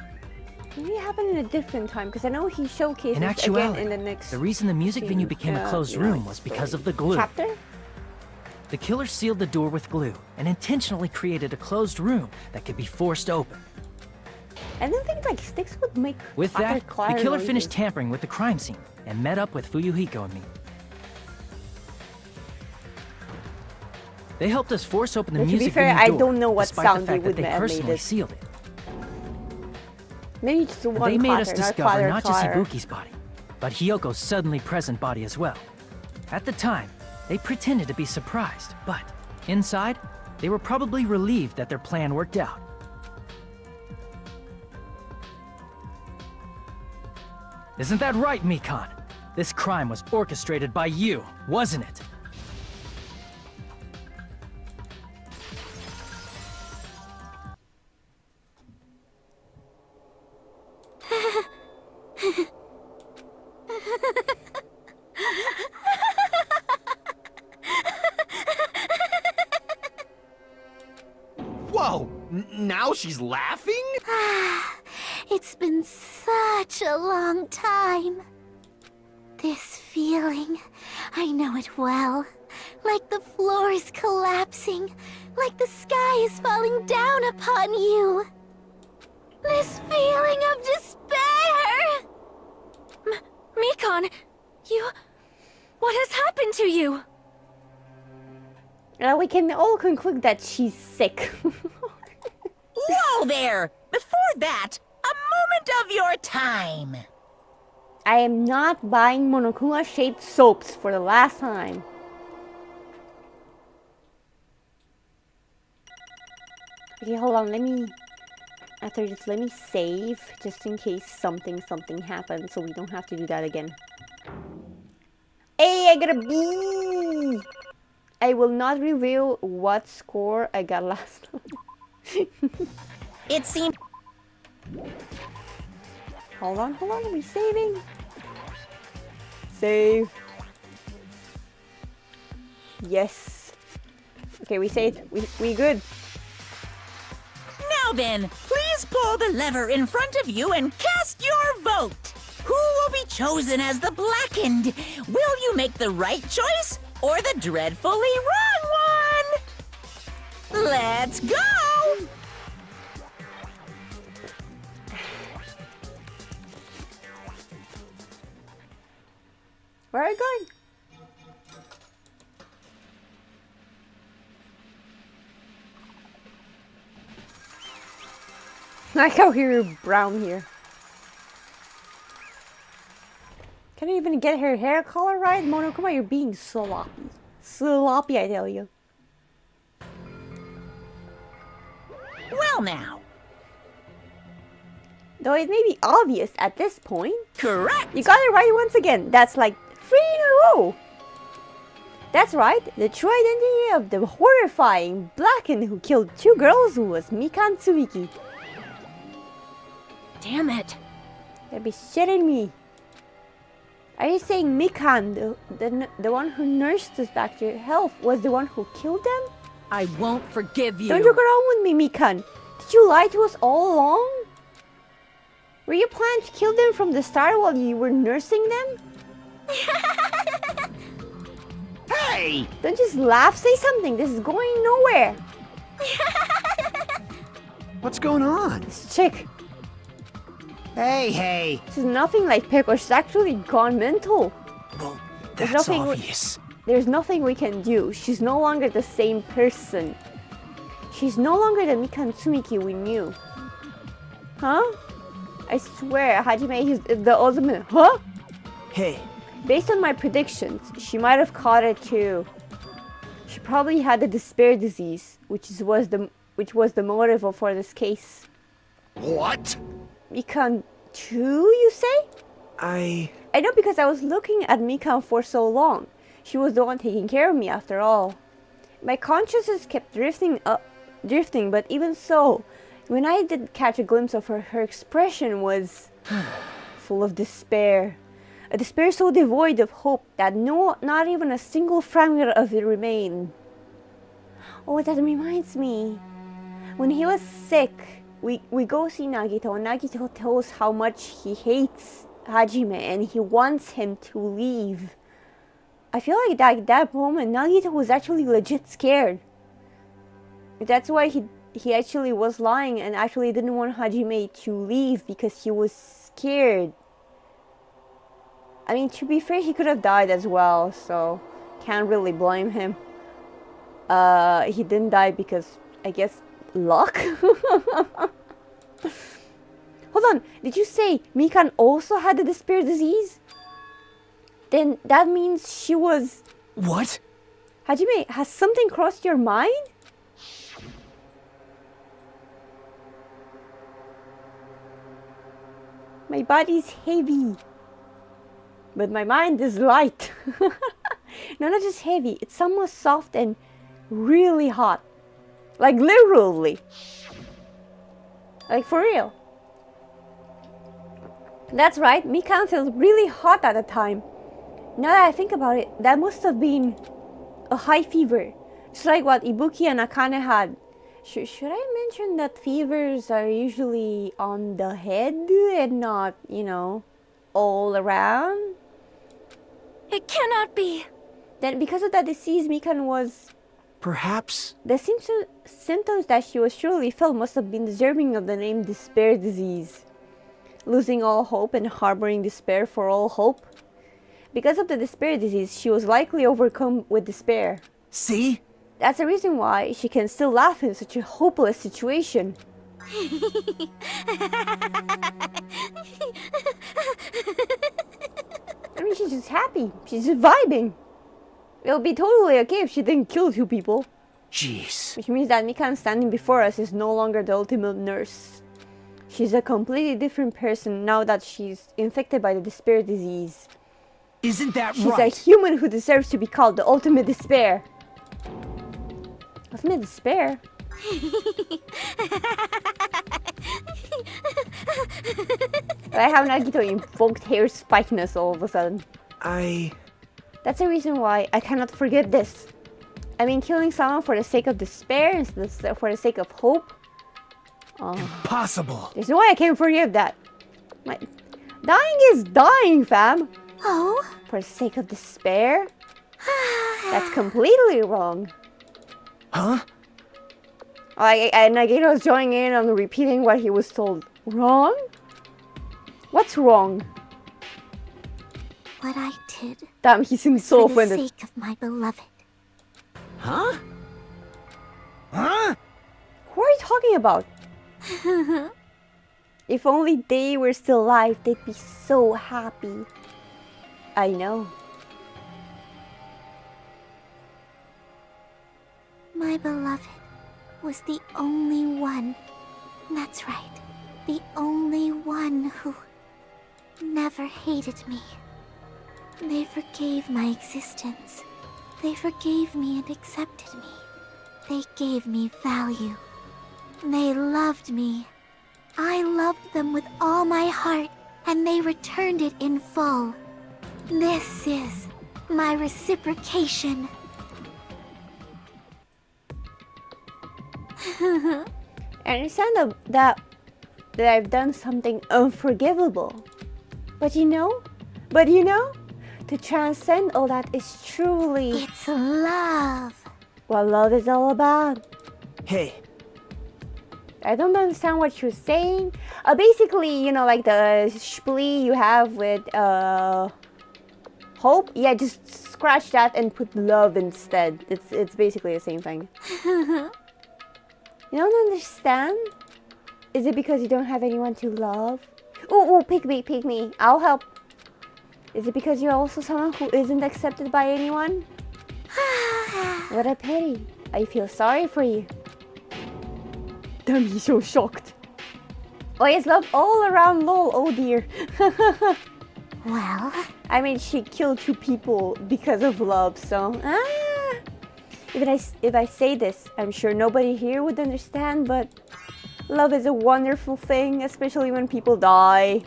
Maybe it happened in a different time, because I know he showcases In actuality, again in the next. the reason the music venue became a closed room was because of the glue. Chapter? The killer sealed the door with glue and intentionally created a closed room that could be forced open. I don't think like sticks would make. With other that, the clatter killer noises. finished tampering with the crime scene and met up with Fuyuhiko and me. They helped us force open the But to be music fair, venue I door, don't know what despite sound the they fact would that they have made personally it. sealed it. Maybe just one They made us clatter, not discover clatter, not just clatter. Ibuki's body, but Hyoko's suddenly present body as well. At the time, they pretended to be surprised, but inside, they were probably relieved that their plan worked out. Isn't that right, Mikan? This crime was orchestrated by you, wasn't it? Whoa! Now she's laughing? It's been such a long time. This feeling, I know it well. Like the floor is collapsing, like the sky is falling down upon you. This feeling of despair! Mikan, what has happened to you? We can all conclude that she's sick. Whoa there! Before that, a moment of your time. I am not buying Monokuma-shaped soaps for the last time. Okay, hold on, let me... After this, let me save, just in case something happens, so we don't have to do that again. Hey, I got a B! I will not reveal what score I got last time. It seemed... Hold on, are we saving? Save. Yes. Okay, we saved. We good. Now then, please pull the lever in front of you and cast your vote. Who will be chosen as the blackened? Will you make the right choice or the dreadfully wrong one? Let's go! Where are you going? I can hear brown here. Can I even get her hair color right? Monokuma, you're being sloppy. Sloppy, I tell you. Well now. Though it may be obvious at this point. Correct! You got it right once again. That's like 3 in a row. That's right. The true identity of the horrifying blackened who killed 2 girls was Mikan Tsubiki. Damn it. You'll be shitting me. Are you saying Mikan, the one who nursed us back to health, was the one who killed them? I won't forgive you. Don't joke around with me, Mikan. Did you lie to us all along? Were you planning to kill them from the start while you were nursing them? Hey! Don't just laugh, say something. This is going nowhere. What's going on? This chick. Hey. This is nothing like Peko. She's actually gone mental. Well, There's that's nothing obvious. There's nothing we can do. She's no longer the same person. She's no longer the Mikan Tsumiki we knew. Huh? I swear, Hajime is the ultimate. Huh? Hey, Based on my predictions, she might have caught it too. She probably had the despair disease, which was the motive for this case. What? Mikan too, you say? I know because I was looking at Mikan for so long. She was the one taking care of me after all. My consciousness kept drifting, but even so, when I did catch a glimpse of her expression was full of despair. A despair so devoid of hope that not even a single fragment of it remained. Oh, that reminds me. When he was sick, we go see Nagito, and Nagito tells how much he hates Hajime and he wants him to leave. I feel like that moment, Nagito was actually legit scared. That's why he actually was lying and actually didn't want Hajime to leave because he was scared. I mean, to be fair, he could have died as well, so can't really blame him. He didn't die because, I guess, luck? Hold on, did you say Mikan also had the despair disease? Then that means she was... What? Hajime, has something crossed your mind? My body's heavy, but my mind is light. No, not just heavy, it's somewhat soft and really hot. Like literally. Like for real. That's right, Mikan felt really hot at the time. Now that I think about it, that must have been a high fever. It's like what Ibuki and Akane had. Should I mention that fevers are usually on the head and not, you know, all around? It cannot be. Then because of that disease, Mikan was... Perhaps... The symptoms that she was surely felt must have been deserving of the name despair disease. Losing all hope and harboring despair for all hope. Because of the despair disease, she was likely overcome with despair. See? That's the reason why she can still laugh in such a hopeless situation. I mean, she's just happy. She's just vibing. It would be totally okay if she didn't kill 2 people. Jeez. Which means that Mikan standing before us is no longer the ultimate nurse. She's a completely different person now that she's infected by the despair disease. Isn't that She's right? a human who deserves to be called the ultimate despair. Ultimate despair? I have Nagito invoked hair spikiness all of a sudden. That's the reason why I cannot forget this. I mean, killing someone for the sake of despair instead for the sake of hope. Impossible. There's no way I can forgive that. Dying is dying, fam. Oh? For the sake of despair? That's completely wrong. Huh? And Nagito's joining in on repeating what he was told. Wrong? What's wrong? What I did. Damn, he seems so for offended. the sake of my beloved. Huh? Huh? Who are you talking about? If only they were still alive, they'd be so happy. I know. My beloved was the only one. That's right. The only one who never hated me. They forgave my existence. They forgave me and accepted me. They gave me value. They loved me. I loved them with all my heart, and they returned it in full. This is my reciprocation. I understand that I've done something unforgivable. But you know, to transcend all that is truly... It's love. What love is all about. Hey. I don't understand what you're saying. Basically, you know, like the splee you have with hope. Yeah, just scratch that and put love instead. It's basically the same thing. You don't understand? Is it because you don't have anyone to love? Ooh, pick me. I'll help. Is it because you're also someone who isn't accepted by anyone? What a pity. I feel sorry for you. Damn, he's so shocked. Oh yes, love all around lol, oh dear. Well, I mean, she killed 2 people because of love, so... If I say this, I'm sure nobody here would understand, but... Love is a wonderful thing, especially when people die.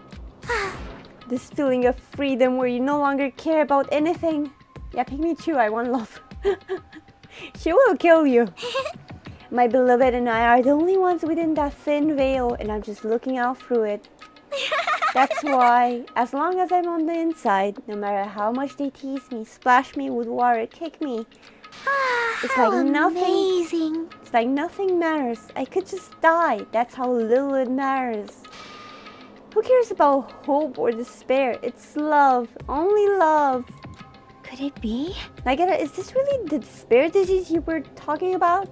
This feeling of freedom where you no longer care about anything. Yeah, pick me too, I want love. She will kill you. My beloved and I are the only ones within that thin veil, and I'm just looking out through it. That's why, as long as I'm on the inside, no matter how much they tease me, splash me with water, kick me, it's like nothing. Amazing. It's like nothing matters. I could just die. That's how little it matters. Who cares about hope or despair? It's love. Only love. Could it be? Nagata, is this really the despair disease you were talking about?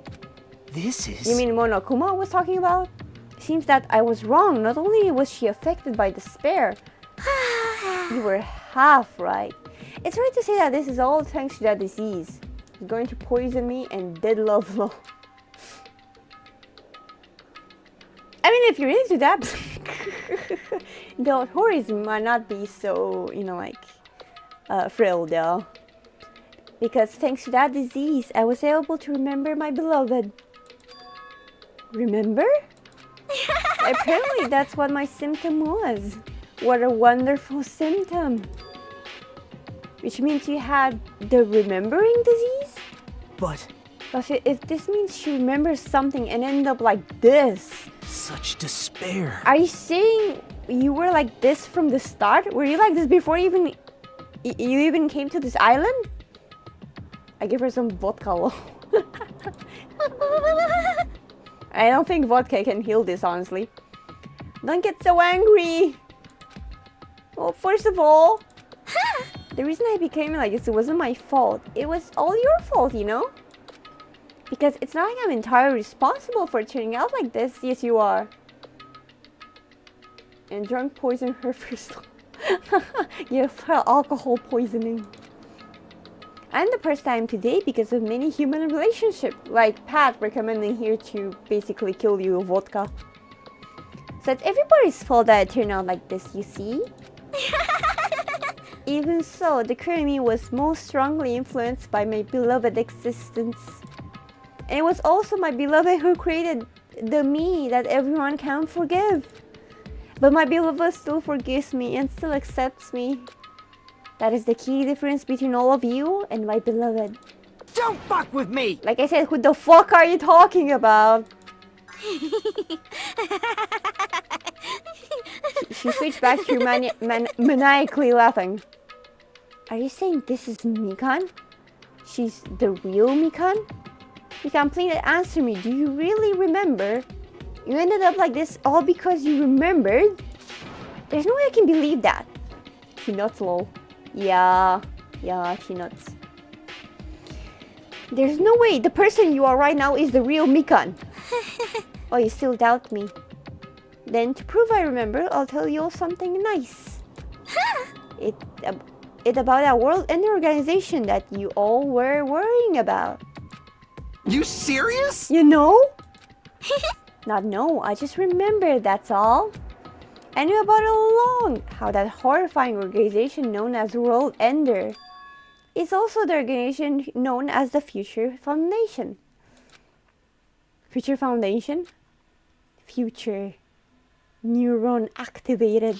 This is... You mean Monokuma was talking about? It seems that I was wrong. Not only was she affected by despair, you were half right. It's right to say that this is all thanks to that disease. It's going to poison me and dead love law. I mean, if you're into that, the authorities might not be so, thrilled though. Because thanks to that disease, I was able to remember my beloved. Remember? Apparently that's what my symptom was. What a wonderful symptom. Which means you had the remembering disease? But if this means she remembers something and ended up like this. such despair. Are you saying you were like this from the start? Were you like this before you even came to this island? I give her some vodka. I don't think vodka can heal this, honestly. Don't get so angry. Well, first of all, the reason I became like this, it wasn't my fault. It was all your fault, you know? Because it's not like I'm entirely responsible for turning out like this. Yes, you are. And drunk poisoned her first. You felt alcohol poisoning. And the first time today because of many human relationships, like Pat recommending here to basically kill you with vodka. So it's everybody's fault that I turned out like this, you see? Even so, the current me was most strongly influenced by my beloved existence. And it was also my beloved who created the me that everyone can forgive. But my beloved still forgives me and still accepts me. That is the key difference between all of you and my beloved. Don't fuck with me! Like I said, who the fuck are you talking about? She switched back to maniacally laughing. Are you saying this is Mikan? She's the real Mikan? Mikan, please answer me. Do you really remember? You ended up like this all because you remembered? There's no way I can believe that. She nuts, lol. Yeah, she nuts. There's no way the person you are right now is the real Mikan. Oh, you still doubt me? Then to prove I remember, I'll tell you all something nice. It's about that world and the organization that you all were worrying about. You serious? You know? Not know, I just remember, that's all. I knew about it all along, how that horrifying organization known as World Ender is also the organization known as the Future Foundation. Future Foundation? Future. Neuron activated.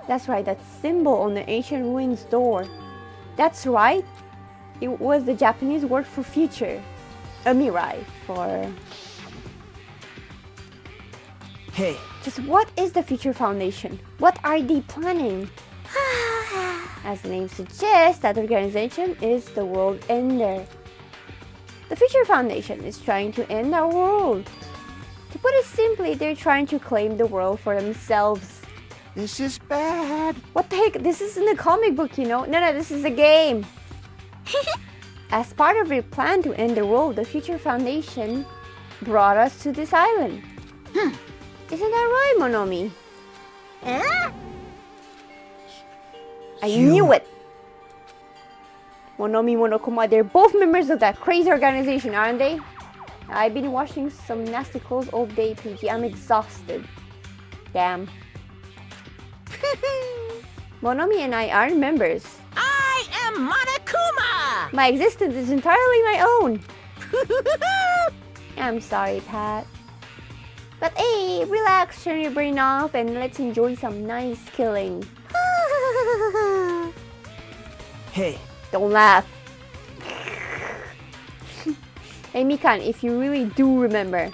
That's right, that symbol on the ancient ruins door. That's right. It was the Japanese word for future. Mirai for... Hey. Just what is the Future Foundation? What are they planning? As the name suggests, that organization is the World Ender. The Future Foundation is trying to end our world. To put it simply, they're trying to claim the world for themselves. This is bad. What the heck? This isn't a comic book, you know? No, this is a game. As part of their plan to end the world, the Future Foundation brought us to this island. Isn't that right, Monomi? I knew it! Monomi, Monokuma, they're both members of that crazy organization, aren't they? I've been washing some nasty clothes all day, PG. I'm exhausted. Damn. Monomi and I aren't members. I am Monokuma! My existence is entirely my own. I'm sorry, Pat. But hey, relax, turn your brain off, and let's enjoy some nice killing. Hey. Don't laugh. Hey, Mikan, if you really do remember,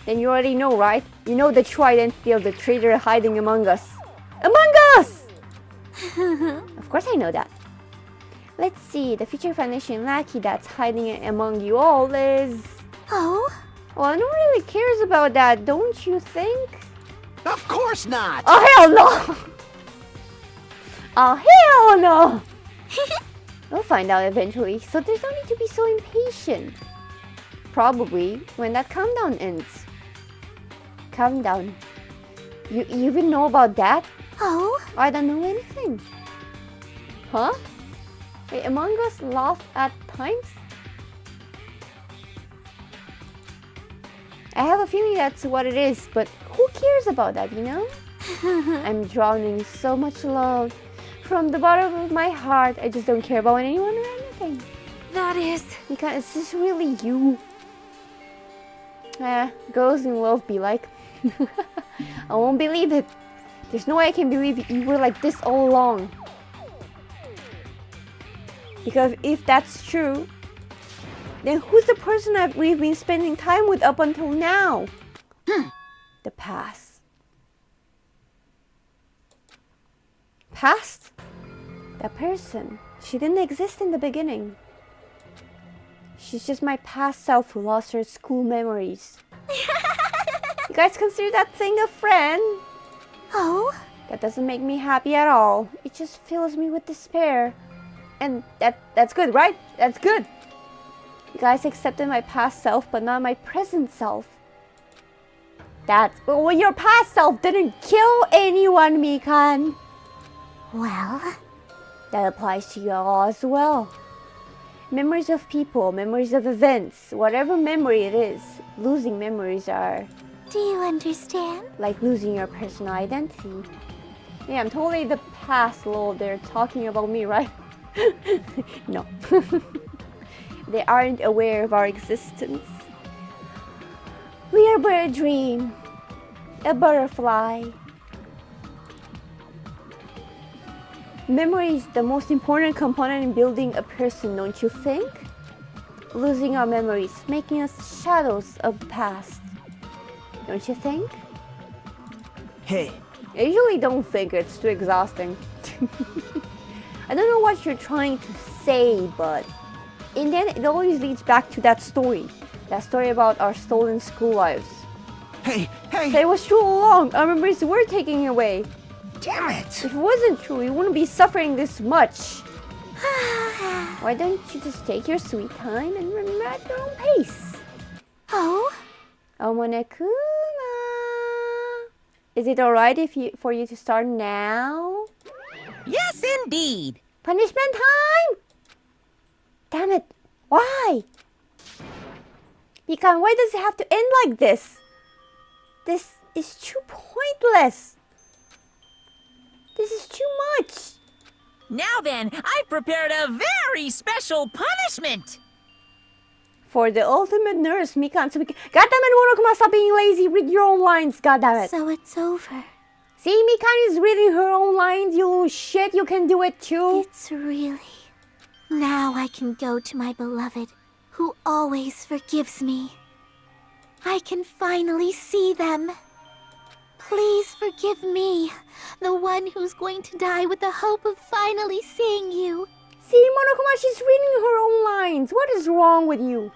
then you already know, right? You know the true identity of the traitor hiding among us. Among us! Of course I know that. Let's see, the future foundation lackey that's hiding among you all is... Oh? Well, no one really cares about that, don't you think? Of course not! Oh, hell no! Oh, hell no! We'll find out eventually, so there's no need to be so impatient. Probably when that countdown ends. Countdown. You even know about that? Oh? I don't know anything. Huh? Wait, Among Us laugh at times? I have a feeling that's what it is, but who cares about that, you know? I'm drowning in so much love. From the bottom of my heart, I just don't care about anyone or anything. That is... Because is this really you? Girls in love be like. I won't believe it. There's no way I can believe you were like this all along. Because if that's true, then who's the person that we've been spending time with up until now? The past. Past? That person. She didn't exist in the beginning. She's just my past self who lost her school memories. You guys consider that thing a friend? Oh? That doesn't make me happy at all. It just fills me with despair. And that's good, right? That's good. You guys accepted my past self, but not my present self. Well, your past self didn't kill anyone, Mikan. Well... That applies to you all as well. Memories of people, memories of events, whatever memory it is, losing memories are... Do you understand? Like losing your personal identity. Yeah, I'm totally the past, lol. They're talking about me, right? No. They aren't aware of our existence. We are but a dream. A butterfly. Memory is the most important component in building a person, don't you think? Losing our memories, making us shadows of the past. Don't you think? Hey, I usually don't think, it's too exhausting. I don't know what you're trying to say, but in the end, it always leads back to that story. That story about our stolen school lives. Hey! So it was true all along. Our memories were taken away. Damn it! If it wasn't true, you wouldn't be suffering this much. Why don't you just take your sweet time and remember at your own pace? Oh? Omonekuma. Is it alright for you to start now? Yes, indeed. Punishment time? Damn it. Why? Mikan, why does it have to end like this? This is too pointless. This is too much. Now then, I've prepared a very special punishment. For the ultimate nurse, Mikan. So goddammit, Monokuma, stop being lazy. Read your own lines, goddammit. So it's over. See, Mikan is reading her own lines, you little shit. You can do it too. It's really... Now I can go to my beloved, who always forgives me. I can finally see them. Please forgive me, the one who's going to die with the hope of finally seeing you. See, Monokuma, she's reading her own lines. What is wrong with you?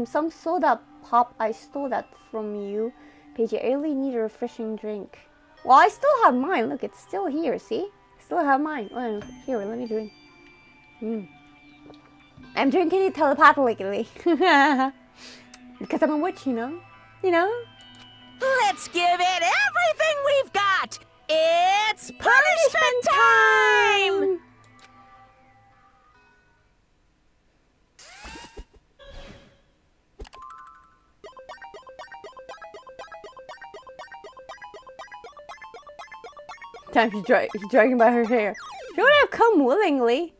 Some soda pop. I stole that from you. Paige, I really need a refreshing drink. Well, I still have mine. Look, it's still here, see? I still have mine. Oh, here, let me drink. I'm drinking it telepathically. Because I'm a witch, you know? You know? Let's give it everything we've got. It's punishment time! Time she's dragging by her hair. She would have come willingly.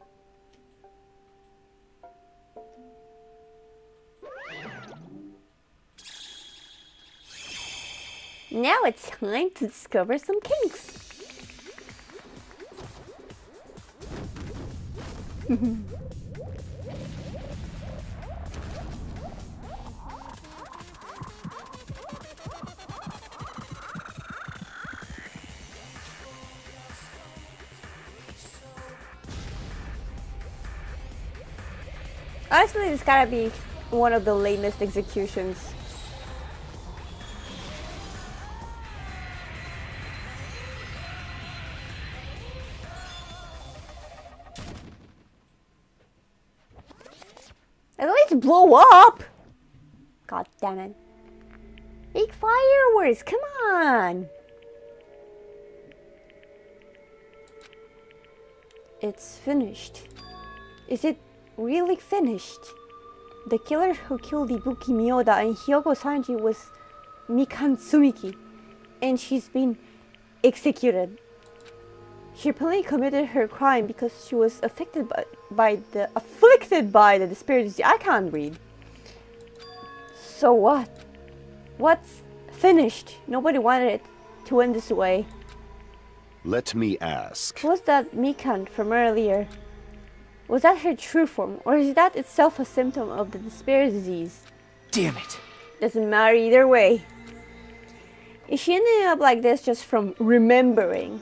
Now it's time to discover some kinks. Honestly, this gotta be one of the lamest executions. At least blow up! God damn it. Big fireworks, come on! It's finished. Is it really finished? The killer who killed Ibuki Miyoda and Hyoko Sanji was Mikan Tsumiki, and she's been executed. She apparently committed her crime because she was afflicted by the despair disease. I can't read. So what? What's finished? Nobody wanted it to end this way. Let me ask. Was that Mikan from earlier? Was that her true form, or is that itself a symptom of the despair disease? Damn it. Doesn't matter either way. Is she ending up like this just from remembering?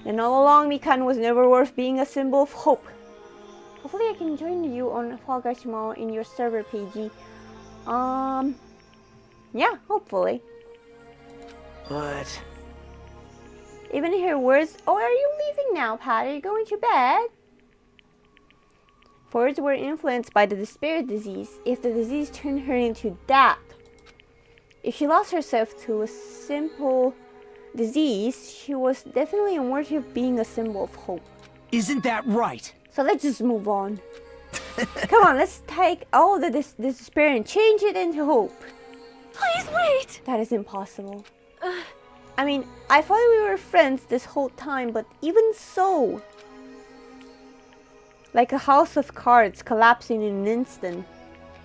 And all along, Mikan was never worth being a symbol of hope. Hopefully I can join you on Fall Guys tomorrow in your server, PG. Yeah, hopefully. But... Even in her words, oh, are you leaving now, Pat? Are you going to bed? Words were influenced by the despair disease. If the disease turned her into that. If she lost herself to a simple disease, she was definitely unworthy of being a symbol of hope. Isn't that right? So let's just move on. Come on, let's take all the despair and change it into hope. Please wait! That is impossible. I mean, I thought we were friends this whole time, but even so... Like a house of cards collapsing in an instant.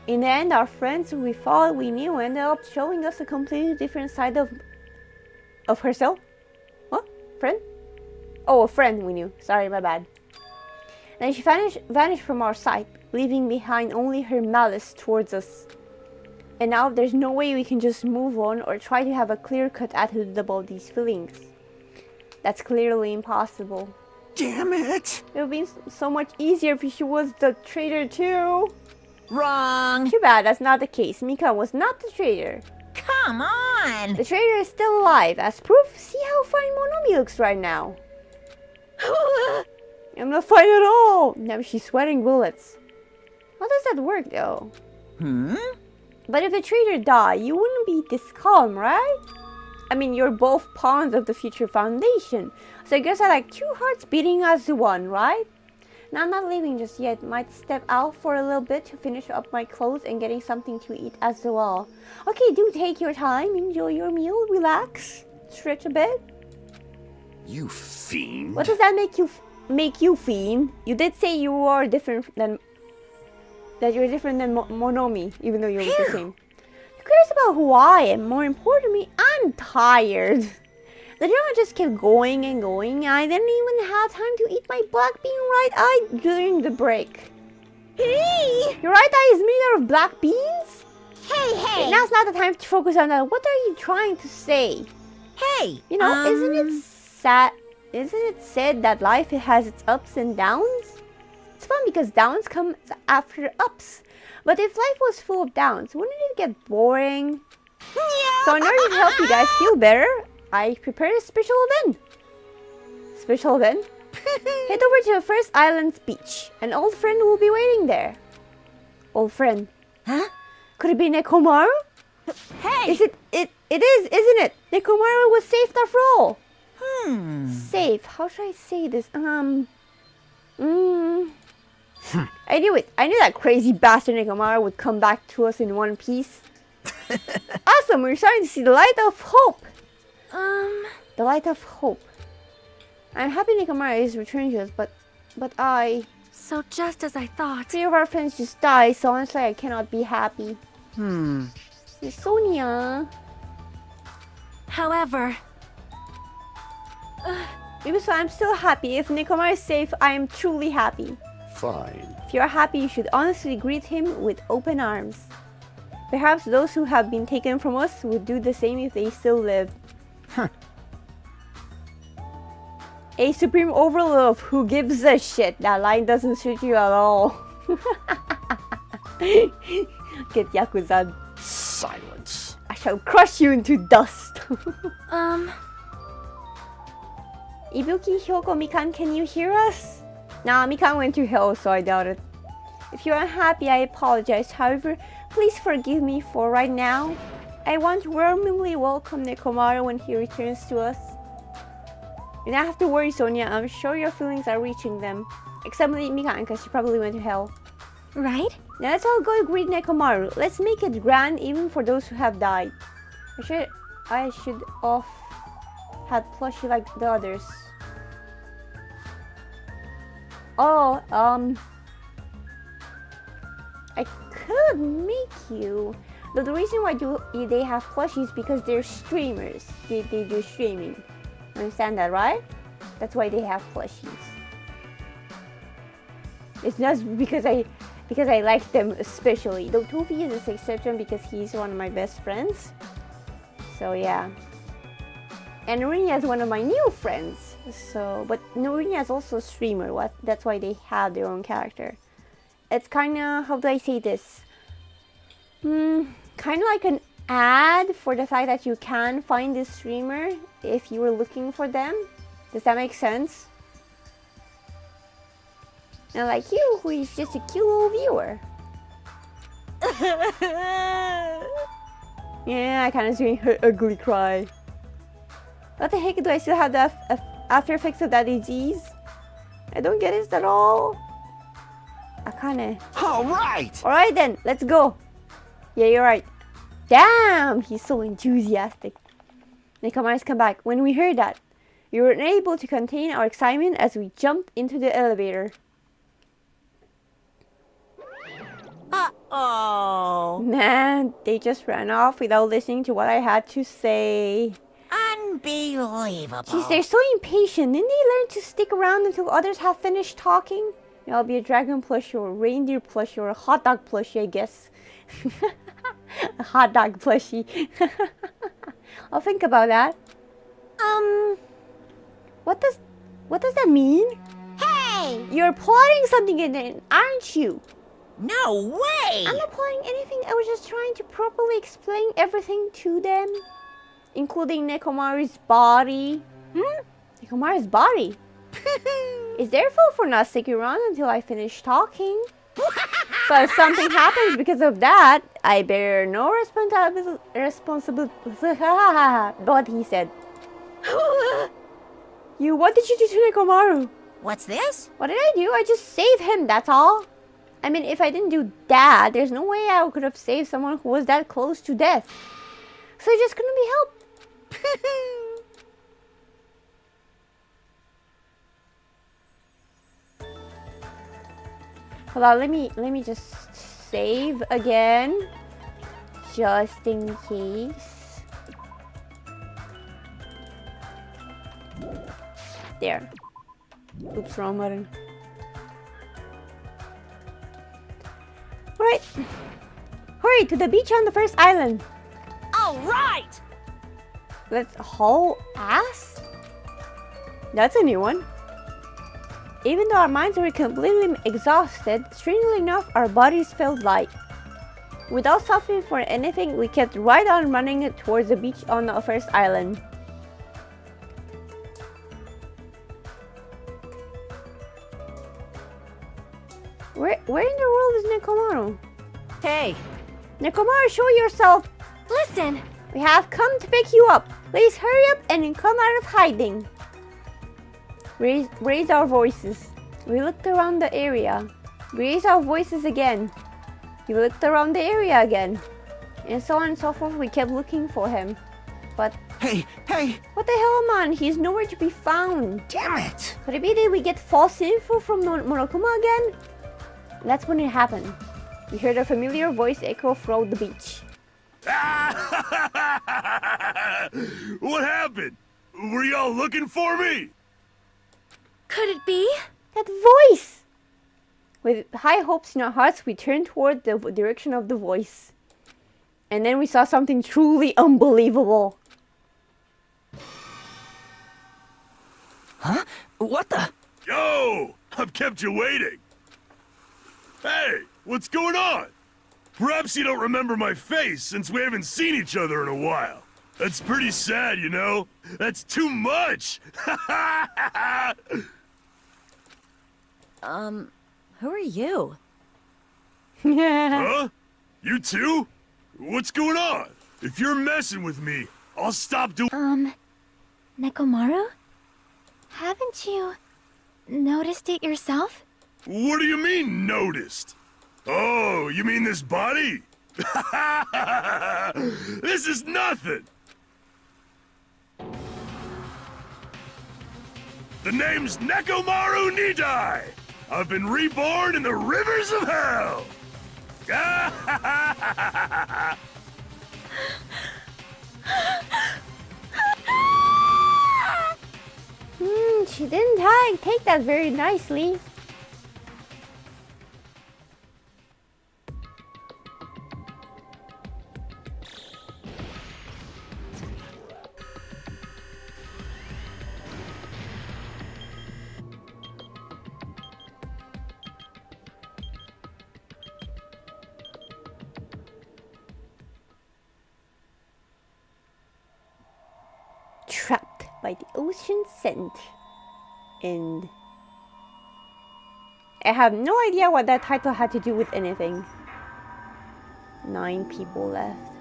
In the end, our friends who we thought we knew ended up showing us a completely different side of herself. What? Friend? Oh, a friend we knew. Sorry, my bad. Then she vanished from our sight, leaving behind only her malice towards us. And now there's no way we can just move on or try to have a clear-cut attitude about these feelings. That's clearly impossible. Damn it! It would be so much easier if she was the traitor too. Wrong. Too bad that's not the case. Mika was not the traitor. Come on. The traitor is still alive. As proof, see how fine Monomi looks right now. I'm not fine at all. Now she's sweating bullets. How does that work though? But if the traitor died, you wouldn't be this calm, right? I mean, you're both pawns of the future foundation. So I guess I like two hearts beating as one, right? Now I'm not leaving just yet. Might step out for a little bit to finish up my clothes and getting something to eat as well. Okay, do take your time. Enjoy your meal. Relax. Stretch a bit. You fiend. What does that make you fiend? You did say you are different than... That you're different than Monomi, even though you're the same. Who cares about who I am? More importantly, I'm tired. The drama just kept going and going. I didn't even have time to eat my black bean right eye during the break. Hey! Your right eye is made out of black beans? Hey! Now's not the time to focus on that. What are you trying to say? Hey! You know, isn't it sad? Isn't it said that life has its ups and downs? It's fun because downs come after ups. But if life was full of downs, wouldn't it get boring? Yeah. So in order to help you guys feel better, I prepared a special event. Special event? Head over to the first island's beach. An old friend will be waiting there. Old friend? Huh? Could it be Nekomaru? Hey! It is, isn't it? Nekomaru was saved after all. Safe. How should I say this? I knew it. I knew that crazy bastard Nekomaru would come back to us in one piece. Awesome, we're starting to see the light of hope. The light of hope. I'm happy Nekomaru is returning to us, but I... So just as I thought. Three of our friends just died, so honestly I cannot be happy. Sonia. However... Maybe so I'm still happy. If Nekomaru is safe, I am truly happy. Fine. If you are happy, you should honestly greet him with open arms. Perhaps those who have been taken from us would do the same if they still lived. A supreme overlord who gives a shit. That line doesn't suit you at all. Get Yakuza. Silence. I shall crush you into dust. Ibuki, Hyoko, Mikan, can you hear us? Nah, Mikan went to hell, so I doubt it. If you're unhappy, I apologize. However, please forgive me for right now. I want to warmly welcome Nekomaru when he returns to us. You don't have to worry, Sonia. I'm sure your feelings are reaching them. Except Mikan, because she probably went to hell. Right? Now let's all go greet Nekomaru. Let's make it grand even for those who have died. I should have had plushie like the others. Oh, I could make you. But the reason why they have plushies is because they're streamers. They do streaming. Understand that, right? That's why they have plushies. It's not because I like them especially. Though Toofy is an exception because he's one of my best friends. So yeah. And Norinia is one of my new friends. So, but Norinia is also a streamer. That's why they have their own character. It's kind of, how do I say this? Kind of like an ad for the fact that you can find this streamer if you were looking for them. Does that make sense? And like you, who is just a cute little viewer. Yeah, I kind of doing her ugly cry. What the heck, do I still have the after effects of that disease? I don't get it at all. I kind of... Alright! Alright then, let's go. Yeah, you're right. Damn, he's so enthusiastic. Nekomaru's come back. When we heard that, we were unable to contain our excitement as we jumped into the elevator. Uh-oh. Man, they just ran off without listening to what I had to say. Unbelievable. Jeez, they're so impatient. Didn't they learn to stick around until others have finished talking? I'll be a dragon plushie or a reindeer plushie or a hot dog plushie, I guess. A hot dog plushie. I'll think about that. What does that mean? Hey! You're plotting something in it, aren't you? No way! I'm not plotting anything. I was just trying to properly explain everything to them, including Nekomaru's body. Nekomaru's body? It's their fault for not sticking around until I finish talking. So if something happens because of that, I bear no responsibility. What he said. What did you do to Nekomaru? What's this? What did I do? I just saved him, that's all. I mean, if I didn't do that, there's no way I could have saved someone who was that close to death. So it just couldn't be helped. Hold on, let me just save again, just in case. There. Oops, wrong button. Alright. Hurry to the beach on the first island. All right. Let's haul ass? That's a new one. Even though our minds were completely exhausted, strangely enough, our bodies felt light. Without stopping for anything, we kept right on running towards the beach on the first island. Where in the world is Nekomaru? Hey, Nekomaru, show yourself! Listen! We have come to pick you up. Please hurry up and come out of hiding. Raise our voices. We looked around the area. We raised our voices again. We looked around the area again. And so on and so forth, we kept looking for him. But... Hey! What the hell, man? He's nowhere to be found. Damn it! Could it be that we get false info from Monokuma again? And that's when it happened. We heard a familiar voice echo throughout the beach. What happened? Were y'all looking for me? Could it be? That voice! With high hopes in our hearts, we turned toward the direction of the voice. And then we saw something truly unbelievable. Huh? What the? Yo! I've kept you waiting. Hey, what's going on? Perhaps you don't remember my face since we haven't seen each other in a while. That's pretty sad, you know? That's too much! Who are you? Huh? You too? What's going on? If you're messing with me, I'll stop doing— Nekomaru? Haven't you noticed it yourself? What do you mean, noticed? Oh, you mean this body? This is nothing! The name's Nekomaru Nidai! I've been reborn in the rivers of hell! She didn't take that very nicely. Trapped by the ocean scent. And I have no idea what that title had to do with anything. 9 people left.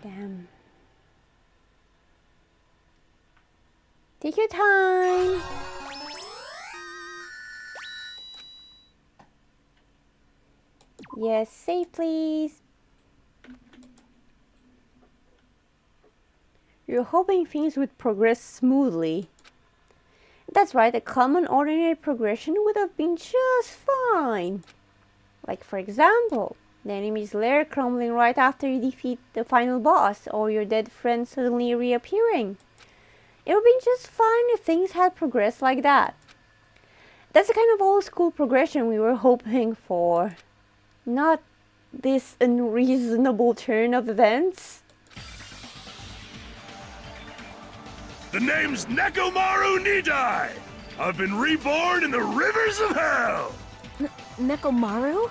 Damn. Take your time. Yes, save please. You're hoping things would progress smoothly. That's right, a common ordinary progression would have been just fine. Like for example, the enemy's lair crumbling right after you defeat the final boss, or your dead friend suddenly reappearing. It would have been just fine if things had progressed like that. That's the kind of old school progression we were hoping for. Not this unreasonable turn of events. The name's Nekomaru Nidai! I've been reborn in the rivers of hell! Nekomaru?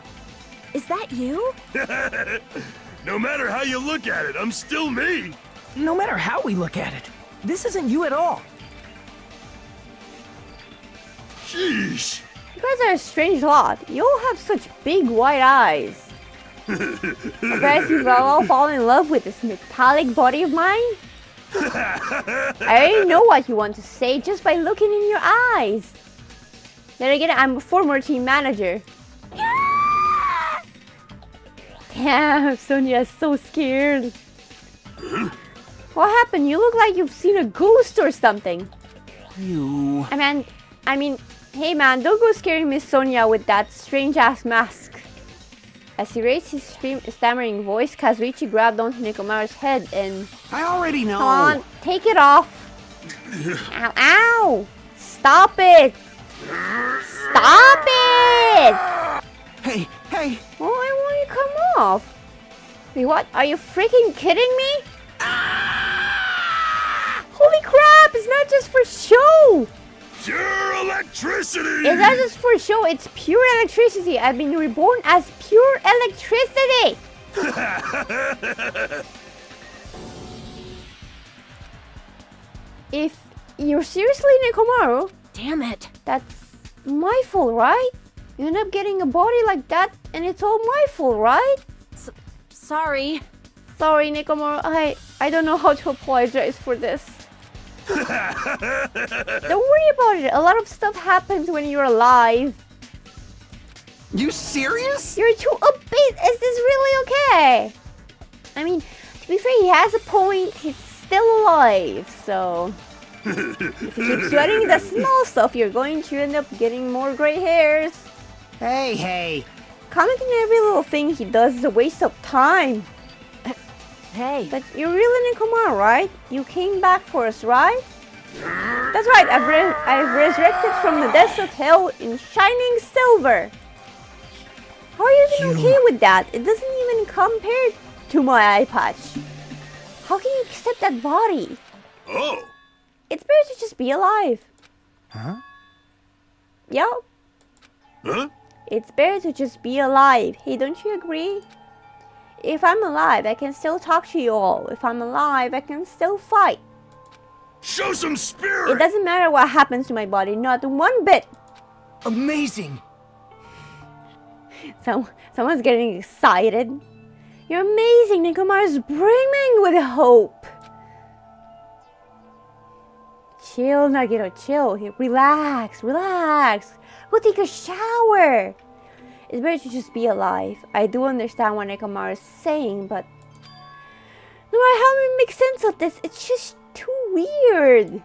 Is that you? No matter how you look at it, I'm still me! No matter how we look at it, this isn't you at all. Sheesh! You guys are a strange lot. You all have such big white eyes. I guess you've all fallen in love with this metallic body of mine? I already know what you want to say just by looking in your eyes. Then again, I'm a former team manager. Damn, Sonia's so scared. What happened? You look like you've seen a ghost or something. You... I mean, hey man, don't go scaring Miss Sonia with that strange-ass mask. As he raised his stammering voice, Kazuichi grabbed onto Nekomaru's head and... I already know! Come on, take it off! Ow, ow! Stop it! Stop it! Hey, hey! Oh, I want you to come off. Wait, what? Are you freaking kidding me? Holy crap, it's not just for show! Pure electricity! It's not just for show, it's pure electricity. I've been reborn as pure electricity! If you're seriously Nekomaru, damn it, that's my fault, right? You end up getting a body like that and it's all my fault, right? Sorry. Sorry, Nekomaru, I don't know how to apologize for this. Don't worry about it. A lot of stuff happens when you're alive. You serious? You're too upbeat. Is this really okay? I mean, to be fair, he has a point. He's still alive, so... if you keep sweating the small stuff, you're going to end up getting more gray hairs. Hey, hey. Commenting on every little thing he does is a waste of time. Hey. But you're really Nekomaru, right? You came back for us, right? That's right, I've resurrected from the depths of hell in shining silver. How are you even okay with that? It doesn't even compare to my eye patch. How can you accept that body? Oh! It's better to just be alive. Huh? Yeah. Huh? It's better to just be alive. Hey, don't you agree? If I'm alive, I can still talk to you all. If I'm alive, I can still fight. Show some spirit! It doesn't matter what happens to my body, not one bit. Amazing! Someone's getting excited. You're amazing. Nekomaru's brimming with hope. Chill, Nagito, chill. Relax, relax. Go take a shower. It's better to just be alive. I do understand what Nekomaru is saying, but no matter how we make sense of this, it's just too weird.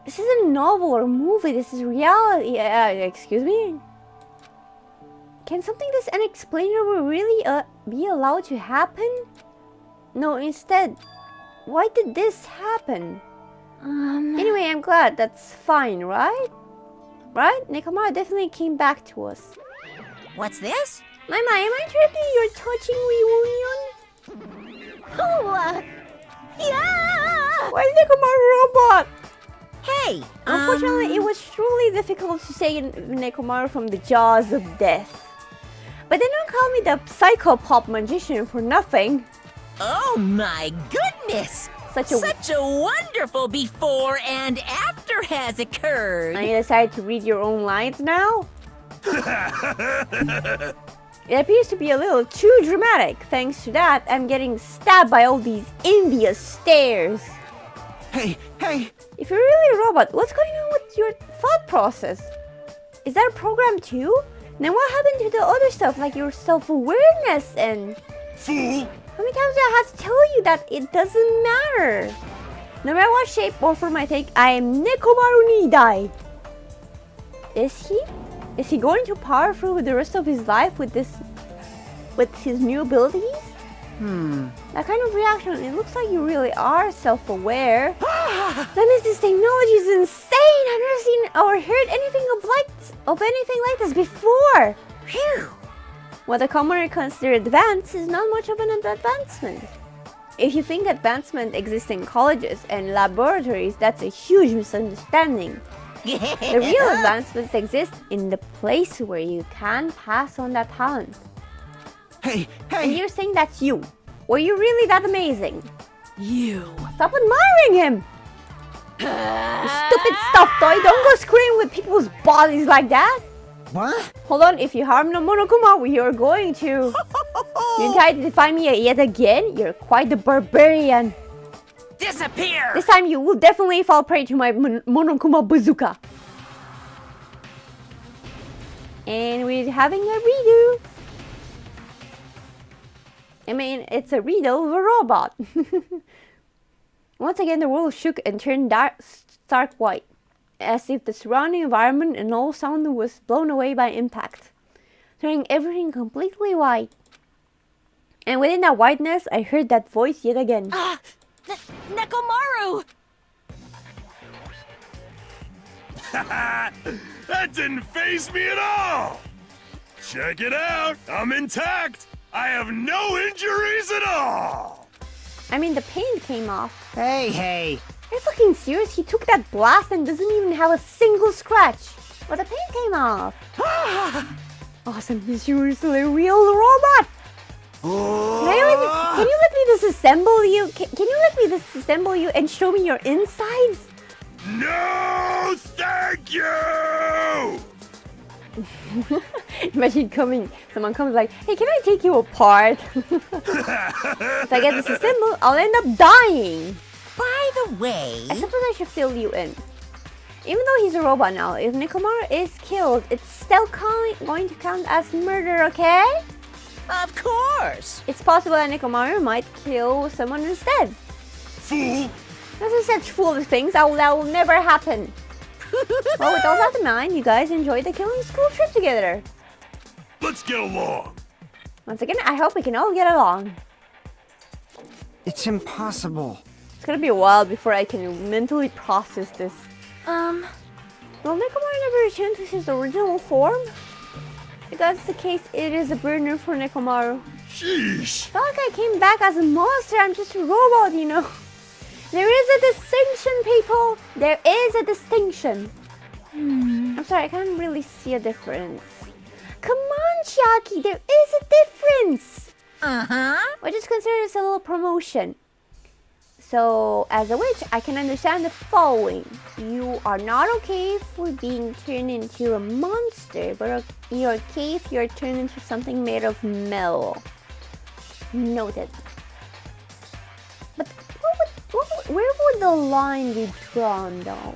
This isn't a novel or movie. This is reality. Excuse me? Can something this unexplainable really be allowed to happen? No, instead, why did this happen? Anyway, I'm glad. That's fine, right? Right? Nekomaru definitely came back to us. What's this? Mama, am I tripping? You're touching reunion? Oh, yeah! Why is Nekomaru a robot? Hey! Unfortunately, it was truly difficult to say Nekomaru from the jaws of death. But they don't call me the psychopop magician for nothing. Oh my goodness! Such a wonderful before and after has occurred. And you decided to read your own lines now? It appears to be a little too dramatic. Thanks to that, I'm getting stabbed by all these envious stares. Hey! If you're really a robot, what's going on with your thought process? Is that a program too? Then what happened to the other stuff, like your self-awareness and... Fool! How many times do I have to tell you that it doesn't matter? No matter what shape or form I take, I am Nekomaru Nidai. Is he? Is he going to power through with the rest of his life with his new abilities? That kind of reaction, it looks like you really are self-aware. That means this technology is insane! I've never seen or heard anything of anything like this before! Phew! What the commoner consider advanced is not much of an advancement. If you think advancement exists in colleges and laboratories, that's a huge misunderstanding. The real advancements exist in the place where you can pass on that talent. Hey! And you're saying that's you. Were you really that amazing? You. Stop admiring him! You stupid stuffed toy, don't go screaming with people's bodies like that! What? Hold on, if you harm no Monokuma, we are going to. You tried to defy me yet again? You're quite the barbarian. Disappear! This time you will definitely fall prey to my Monokuma bazooka. And we're having a redo. I mean, it's a redo of a robot. Once again, the world shook and turned stark white, as if the surrounding environment and all sound was blown away by impact, turning everything completely white. And within that whiteness, I heard that voice yet again. Nekomaru! That didn't faze me at all! Check it out! I'm intact! I have no injuries at all! I mean, the pain came off. Hey! Are you fucking serious? He took that blast and doesn't even have a single scratch. But the pain came off. Awesome, he's seriously a real robot! Can you let me disassemble you? Can you let me disassemble you and show me your insides? No, thank you! Imagine someone comes like, hey, can I take you apart? If I get disassembled, I'll end up dying. By the way... I suppose I should fill you in. Even though he's a robot now, if Nekomaru is killed, it's still going to count as murder, okay? Of course! It's possible that Nekomaru might kill someone instead. Fool! There's such foolish things that will never happen. Well, with all that in mind, you guys enjoyed the Killing School trip together. Let's get along! Once again, I hope we can all get along. It's impossible. It's gonna be a while before I can mentally process this. Will Nekomaru never return to his original form? If that's the case, it is a burden for Nekomaru. Sheesh! It's not like I came back as a monster, I'm just a robot, you know. There is a distinction, people! There is a distinction. I'm sorry, I can't really see a difference. Come nunchucky. There is a difference. Uh-huh. I just consider this a little promotion. So, as a witch, I can understand the following. You are not okay for being turned into a monster, but you're okay if you're turned into something made of metal. Noted. But where would the line be drawn, though?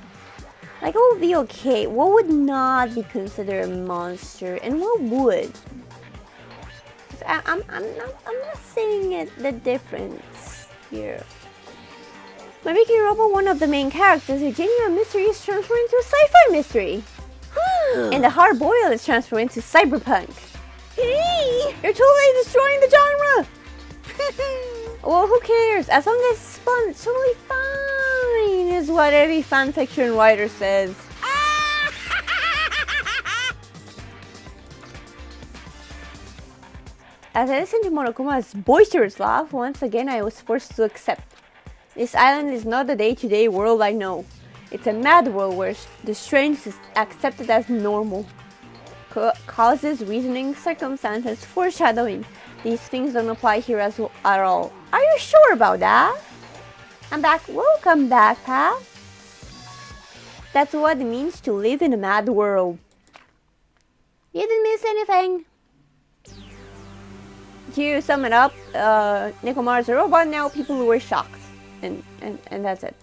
Like, what would be okay? What would not be considered a monster, and what would? I'm not seeing it, the difference here. By making Robo one of the main characters, a genuine mystery is transformed into a sci-fi mystery. And the hard boiled is transformed into cyberpunk. Hey, you're totally destroying the genre. Well, who cares? As long as it's fun, it's totally fine, is what every fanfiction writer says. As I listened to Monokuma's boisterous laugh, once again I was forced to accept. This island is not the day-to-day world I know. It's a mad world where the strange is accepted as normal. Causes, reasoning, circumstances, foreshadowing. These things don't apply here at all. Are you sure about that? I'm back. Welcome back, pal. That's what it means to live in a mad world. You didn't miss anything. To sum it up, Nekomaru's a robot now. People were shocked. And that's it.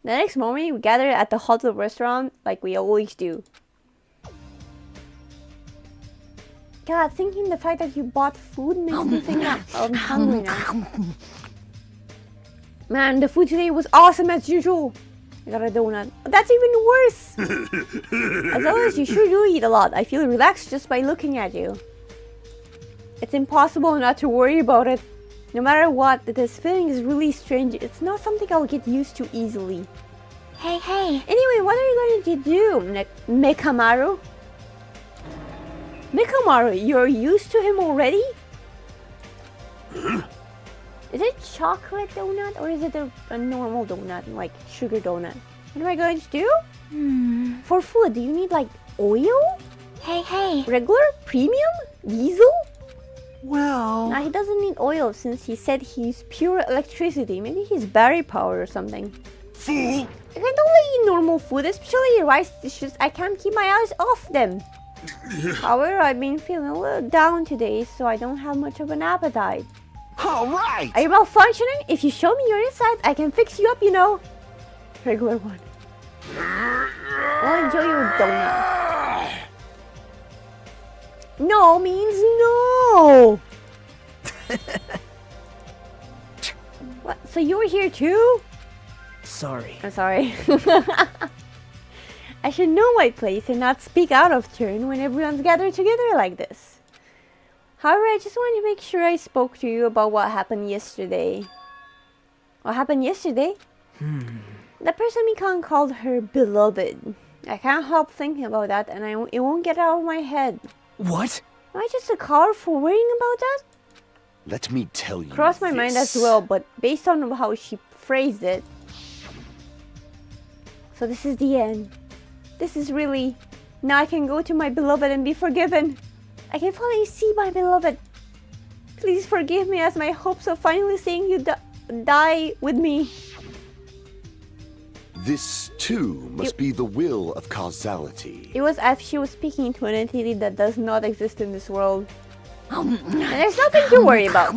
The next morning, we gathered at the hotel restaurant like we always do. God, thinking the fact that you bought food makes me think that I'm hungry now. Man, the food today was awesome as usual. I got a donut. That's even worse. As always, you sure do eat a lot. I feel relaxed just by looking at you. It's impossible not to worry about it. No matter what, this feeling is really strange. It's not something I'll get used to easily. Hey. Anyway, what are you going to do, Mekamaru? Mekamaru, you're used to him already? Is it chocolate donut or is it a normal donut, like sugar donut? What am I going to do? For food, do you need like oil? Hey. Regular? Premium? Diesel? Well... Nah, he doesn't need oil since he said he's pure electricity. Maybe he's battery power or something. Fool! I can only eat normal food, especially rice dishes. I can't keep my eyes off them. However, I've been feeling a little down today, so I don't have much of an appetite. All right! Are you malfunctioning? If you show me your insides, I can fix you up, you know. Regular one. Well, enjoy your donut. No means no! What? So you were here too? Sorry. I'm sorry. I should know my place and not speak out of turn when everyone's gathered together like this. However, I just wanted to make sure I spoke to you about what happened yesterday. What happened yesterday? The person Mikan called her beloved. I can't help thinking about that and it won't get out of my head. What? Am I just a coward for worrying about that? Let me tell you. Crossed my mind as well, but based on how she phrased it. So this is the end. This is really... Now I can go to my beloved and be forgiven. I can finally see my beloved. Please forgive me as my hopes of finally seeing you die with me. This, too, must be the will of causality. It was as she was speaking to an entity that does not exist in this world. And there's nothing to worry about.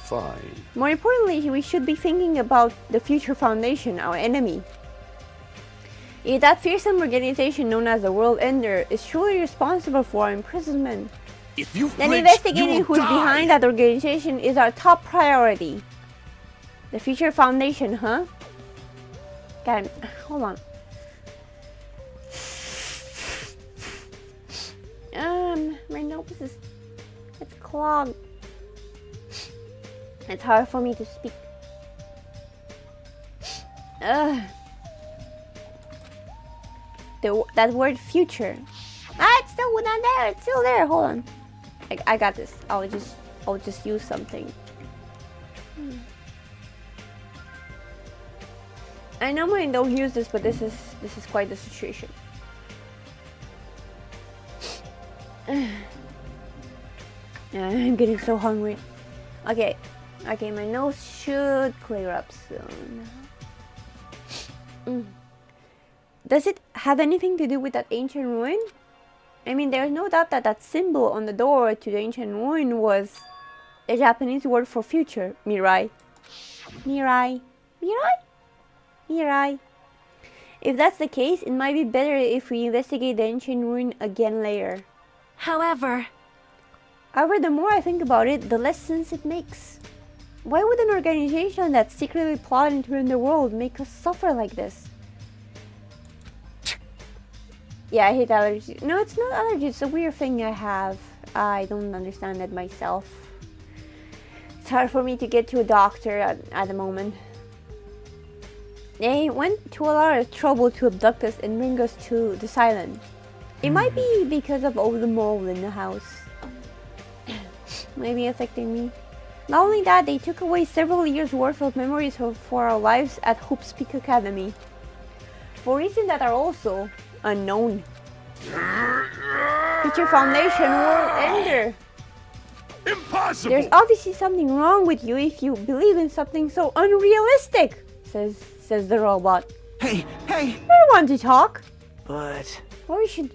Fine. More importantly, we should be thinking about the future foundation, our enemy. If that fearsome organization known as the World Ender is truly responsible for our imprisonment, If you then flinch, investigating you who's will die. behind that organization is our top priority. The future foundation, huh? God, hold on. My nose is... It's clogged. It's hard for me to speak. That word future. It's still not there. It's still there. Hold on. I got this. I'll just use something. I normally don't use this, but this is quite the situation. I'm getting so hungry. Okay, my nose should clear up soon. Does it have anything to do with that ancient ruin? I mean, there's no doubt that that symbol on the door to the ancient ruin was a Japanese word for future, Mirai. Mirai. Mirai? Mirai. If that's the case, it might be better if we investigate the ancient ruin again later. However, the more I think about it, the less sense it makes. Why would an organization that's secretly plotting to ruin the world make us suffer like this? Yeah, I hate allergies. No, it's not allergies. It's a weird thing I have. I don't understand it myself. It's hard for me to get to a doctor at the moment. They went to a lot of trouble to abduct us and bring us to this island. It might be because of all the mold in the house. Maybe affecting me. Not only that, they took away several years worth of memories for our lives at Hope's Peak Academy. For reasons that are also unknown. Future Foundation World Ender. Impossible! There's obviously something wrong with you if you believe in something so unrealistic, says the robot. Hey! I want to talk. But What we should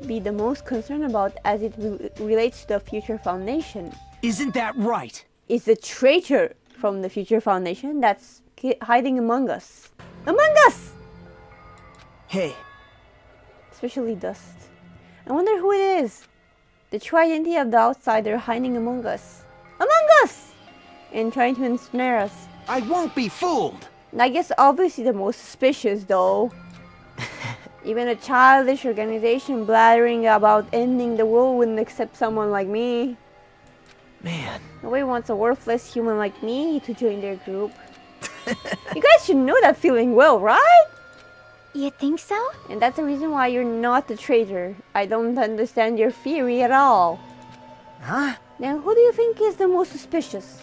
be the most concerned about as it relates to the Future Foundation isn't that right? is the traitor from the Future Foundation that's hiding among us. Among us! Hey, Especially Dust. I wonder who it is. The true identity of the outsider hiding among us. Among us! And trying to ensnare us. I won't be fooled! I guess obviously the most suspicious though. Even a childish organization blathering about ending the world wouldn't accept someone like me. man. Nobody wants a worthless human like me to join their group. You guys should know that feeling well, right? You think so? And that's the reason why you're not the traitor. I don't understand your theory at all. Huh? Now, who do you think is the most suspicious?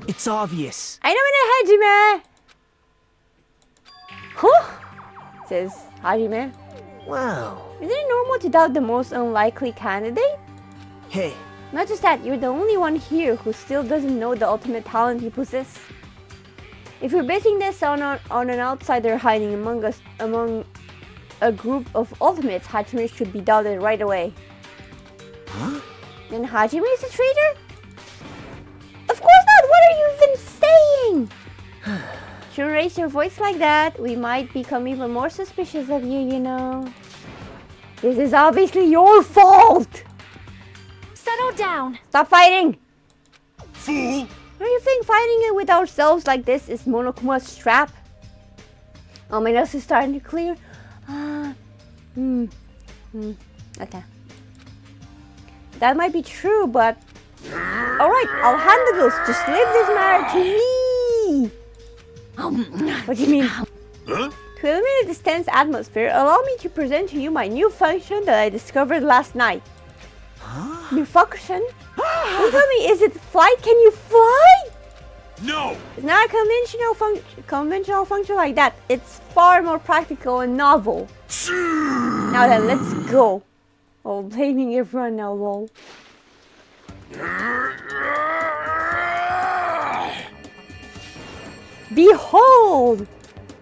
It's obvious. I know Hajime! Huh? Says Hajime. Wow. Isn't it normal to doubt the most unlikely candidate? Hey, Not just that, you're the only one here who still doesn't know the ultimate talent you possess. If you're basing this on an outsider hiding among a group of ultimates, Hajime should be doubted right away. Huh? Then Hajime is a traitor? Of course not! What are you even saying? Should raise your voice like that, we might become even more suspicious of you, you know. This is obviously your fault! settle down. Stop fighting! Fool! Don't you think fighting it with ourselves like this is Monokuma's trap? Oh, my nose is starting to clear. Okay. That might be true, but... Alright, I'll handle this. Just leave this matter to me! What do you mean? Huh? To eliminate this tense atmosphere, allow me to present to you my new function that I discovered last night. New function? Don't tell me, is it flight? Can you fly? No! It's not a conventional function like that. It's far more practical and novel. Now then, let's go. Oh, blaming everyone now, lol. Behold!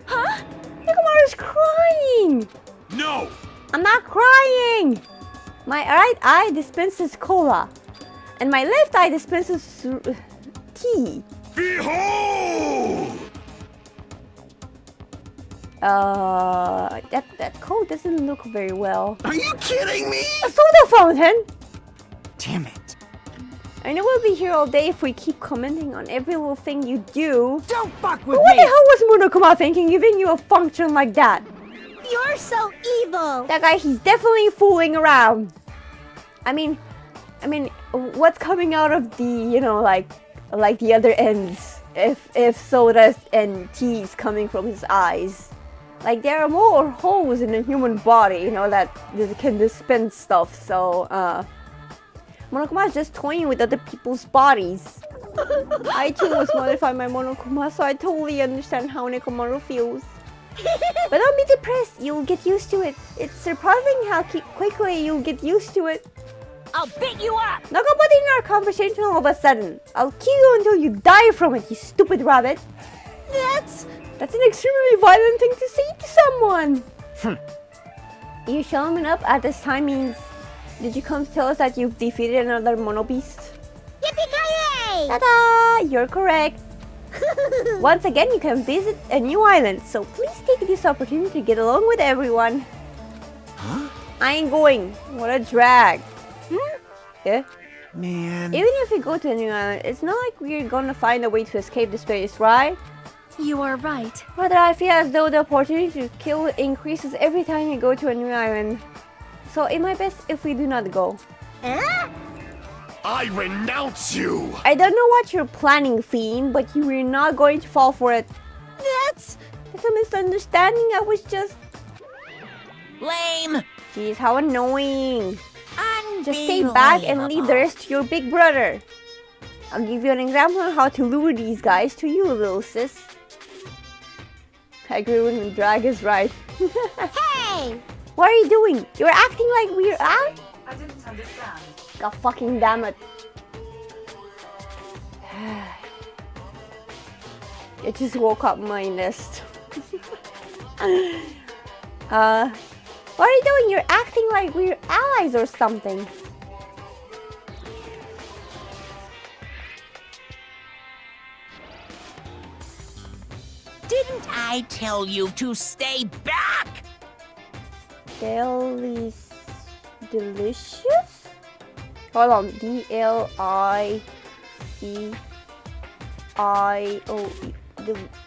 Huh? Nekomaru's crying! No! I'm not crying! My right eye dispenses cola. And my left eye dispenses tea. Behold! That code doesn't look very well. Are you kidding me? A soda fountain! Damn it. I know we'll be here all day if we keep commenting on every little thing you do. Don't fuck with But what me! the hell was Monokuma thinking giving you a function like that? You're so evil. That guy, he's definitely fooling around. I mean, what's coming out of the, you know, like the other ends? If sodas and teas coming from his eyes, like there are more holes in a human body, you know, that can dispense stuff. So, Monokuma is just toying with other people's bodies. I too was modified by Monokuma, so I totally understand how Nekomaru feels. But don't be depressed, you'll get used to it. It's surprising how quickly you'll get used to it. I'll beat you up! Now go put in our conversation all of a sudden. I'll kill you until you die from it, you stupid rabbit. That's an extremely violent thing to say to someone. You showing up at this time means... Did you come to tell us that you've defeated another mono beast? Yippee-ki-yay! Ta-da! You're correct. Once again, you can visit a new island, so please take this opportunity to get along with everyone. Huh? I ain't going. What a drag. Yeah? Man. Even if we go to a new island, it's not like we're gonna find a way to escape this place, right? You are right. Rather, I feel as though the opportunity to kill increases every time we go to a new island. So it might be best if we do not go. I renounce you! I don't know what you're planning, Fiend, but you were not going to fall for it. That's a misunderstanding. I was just... Lame. Jeez, how annoying. Just stay back and leave the rest to your big brother. I'll give you an example on how to lure these guys to you, little sis. I agree when Drag is right. Hey! What are you doing? You're acting like we're out? I didn't understand. God fucking damn it. It just woke up my nest. What are you doing? You're acting like we're allies or something. Didn't I tell you to stay back? Delicious? Hold on. D-L-I-C-I-O-E.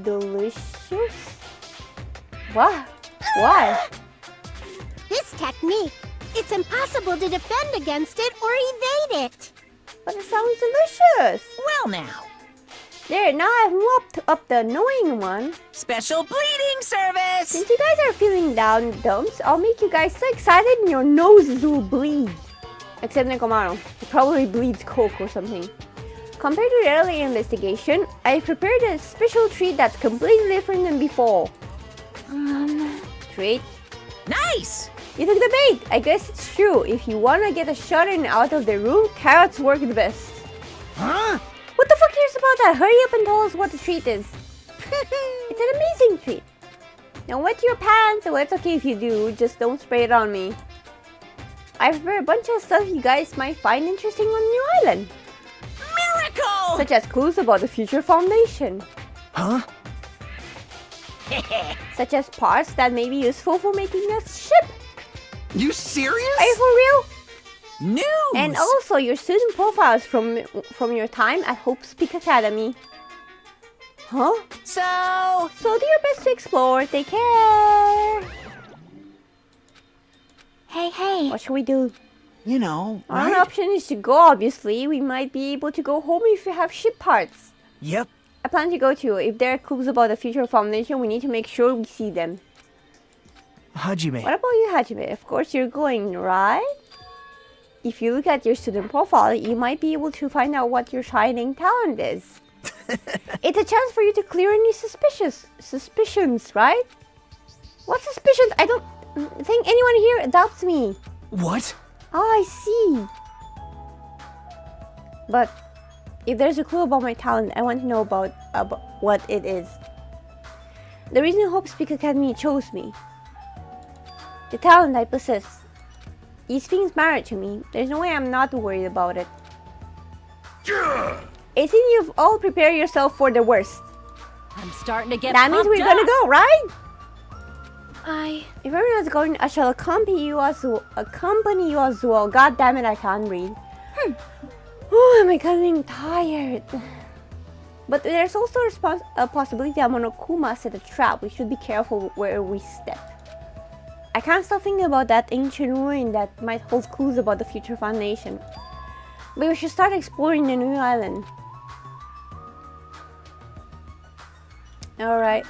Delicious? What? Why? This technique, it's impossible to defend against it or evade it. But it sounds delicious. Well now. There, now I've mopped up the annoying one. Special bleeding service! Since you guys are feeling down in the dumps, I'll make you guys so excited and your noses will bleed. Except Nekomaru. He probably bleeds coke or something. Compared to the earlier investigation, I prepared a special treat that's completely different than before. Treat? Nice! You took the bait! I guess it's true. If you wanna get a shot in out of the room, carrots work the best. Huh? What the fuck cares about that? Hurry up and tell us what the treat is. It's an amazing treat. Now wet your pants, so it's okay if you do, just don't spray it on me. I've prepared a bunch of stuff you guys might find interesting on the new island. Miracle! Such as clues about the future foundation. Huh? Such as parts that may be useful for making a ship. You serious? Are you for real? News! And also your student profiles from your time at Hope's Peak Academy. Huh? So do your best to explore. Take care. Hey. What should we do? You know, Our right? option is to go, obviously. We might be able to go home if we have ship parts. Yep. I plan to go to. If there are clues about the future foundation, we need to make sure we see them. Hajime. What about you, Hajime? Of course you're going, right? If you look at your student profile, you might be able to find out what your shining talent is. It's a chance for you to clear any suspicions, right? What suspicions? I don't think anyone here adopts me. What? Oh, I see. But if there's a clue about my talent, I want to know about what it is. The reason Hope's Peak Academy chose me. The talent I possess. These things matter to me. There's no way I'm not worried about it. It seems you've all prepared yourself for the worst. I'm starting to get That means we're gonna go, right? If everyone's going, I shall accompany you as well. God damn it, I can't read. Oh, am I getting tired? But there's also a possibility that Monokuma set a trap. We should be careful where we step. I can't stop thinking about that ancient ruin that might hold clues about the future foundation. But we should start exploring the new island. Alright.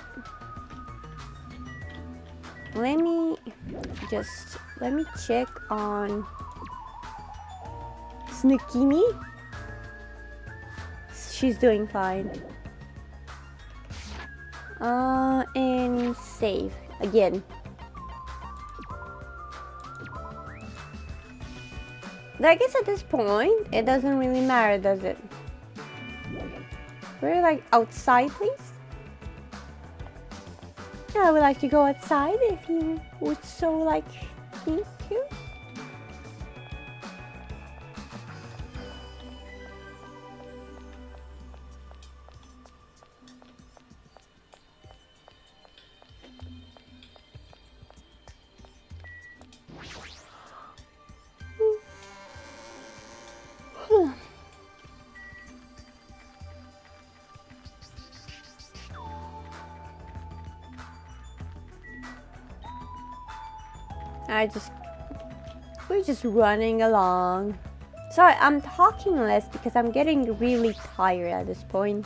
Let me check on Snukimi. she's doing fine. And save again. I guess at this point, it doesn't really matter, does it? We're like outside, please. Yeah, I would like to go outside if you would so like me to. We're just running along. Sorry, I'm talking less because I'm getting really tired at this point.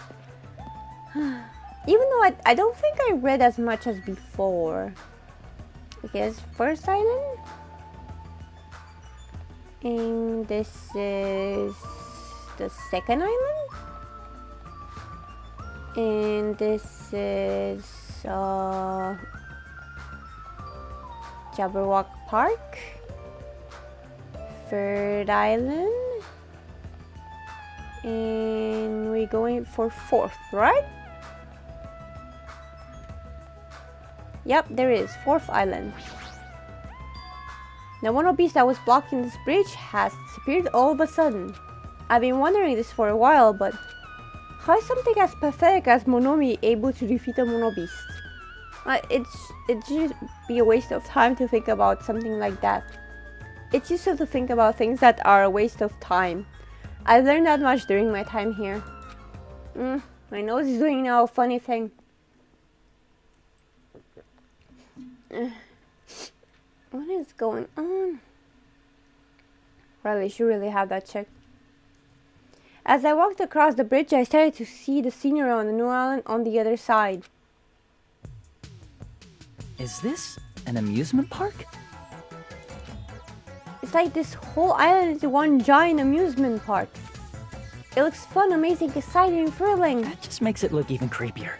Even though I don't think I read as much as before. Because first island. And this is the second island. And this is Jabberwock Park, third island, and we're going for fourth, right? Yep, there is fourth island. The one beast that was blocking this bridge has disappeared all of a sudden. I've been wondering this for a while, but how is something as pathetic as Monomi able to defeat a mono beast? It's just be a waste of time to think about something like that. It's useful to think about things that are a waste of time. I've learned that much during my time here. My nose is doing now a funny thing. What is going on? Probably should really have that checked. As I walked across the bridge, I started to see the scenery on the new island on the other side. Is this an amusement park? It's like this whole island is one giant amusement park. It looks fun, amazing, exciting, and thrilling. That just makes it look even creepier.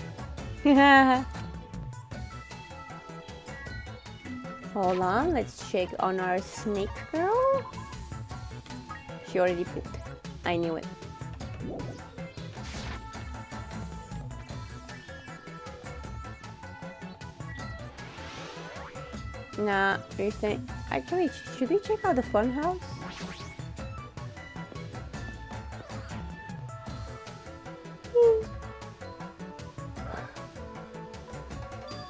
Hold on, let's check on our snake girl. She already pooped. I knew it. Nah, you're saying... Actually, should we check out the fun house?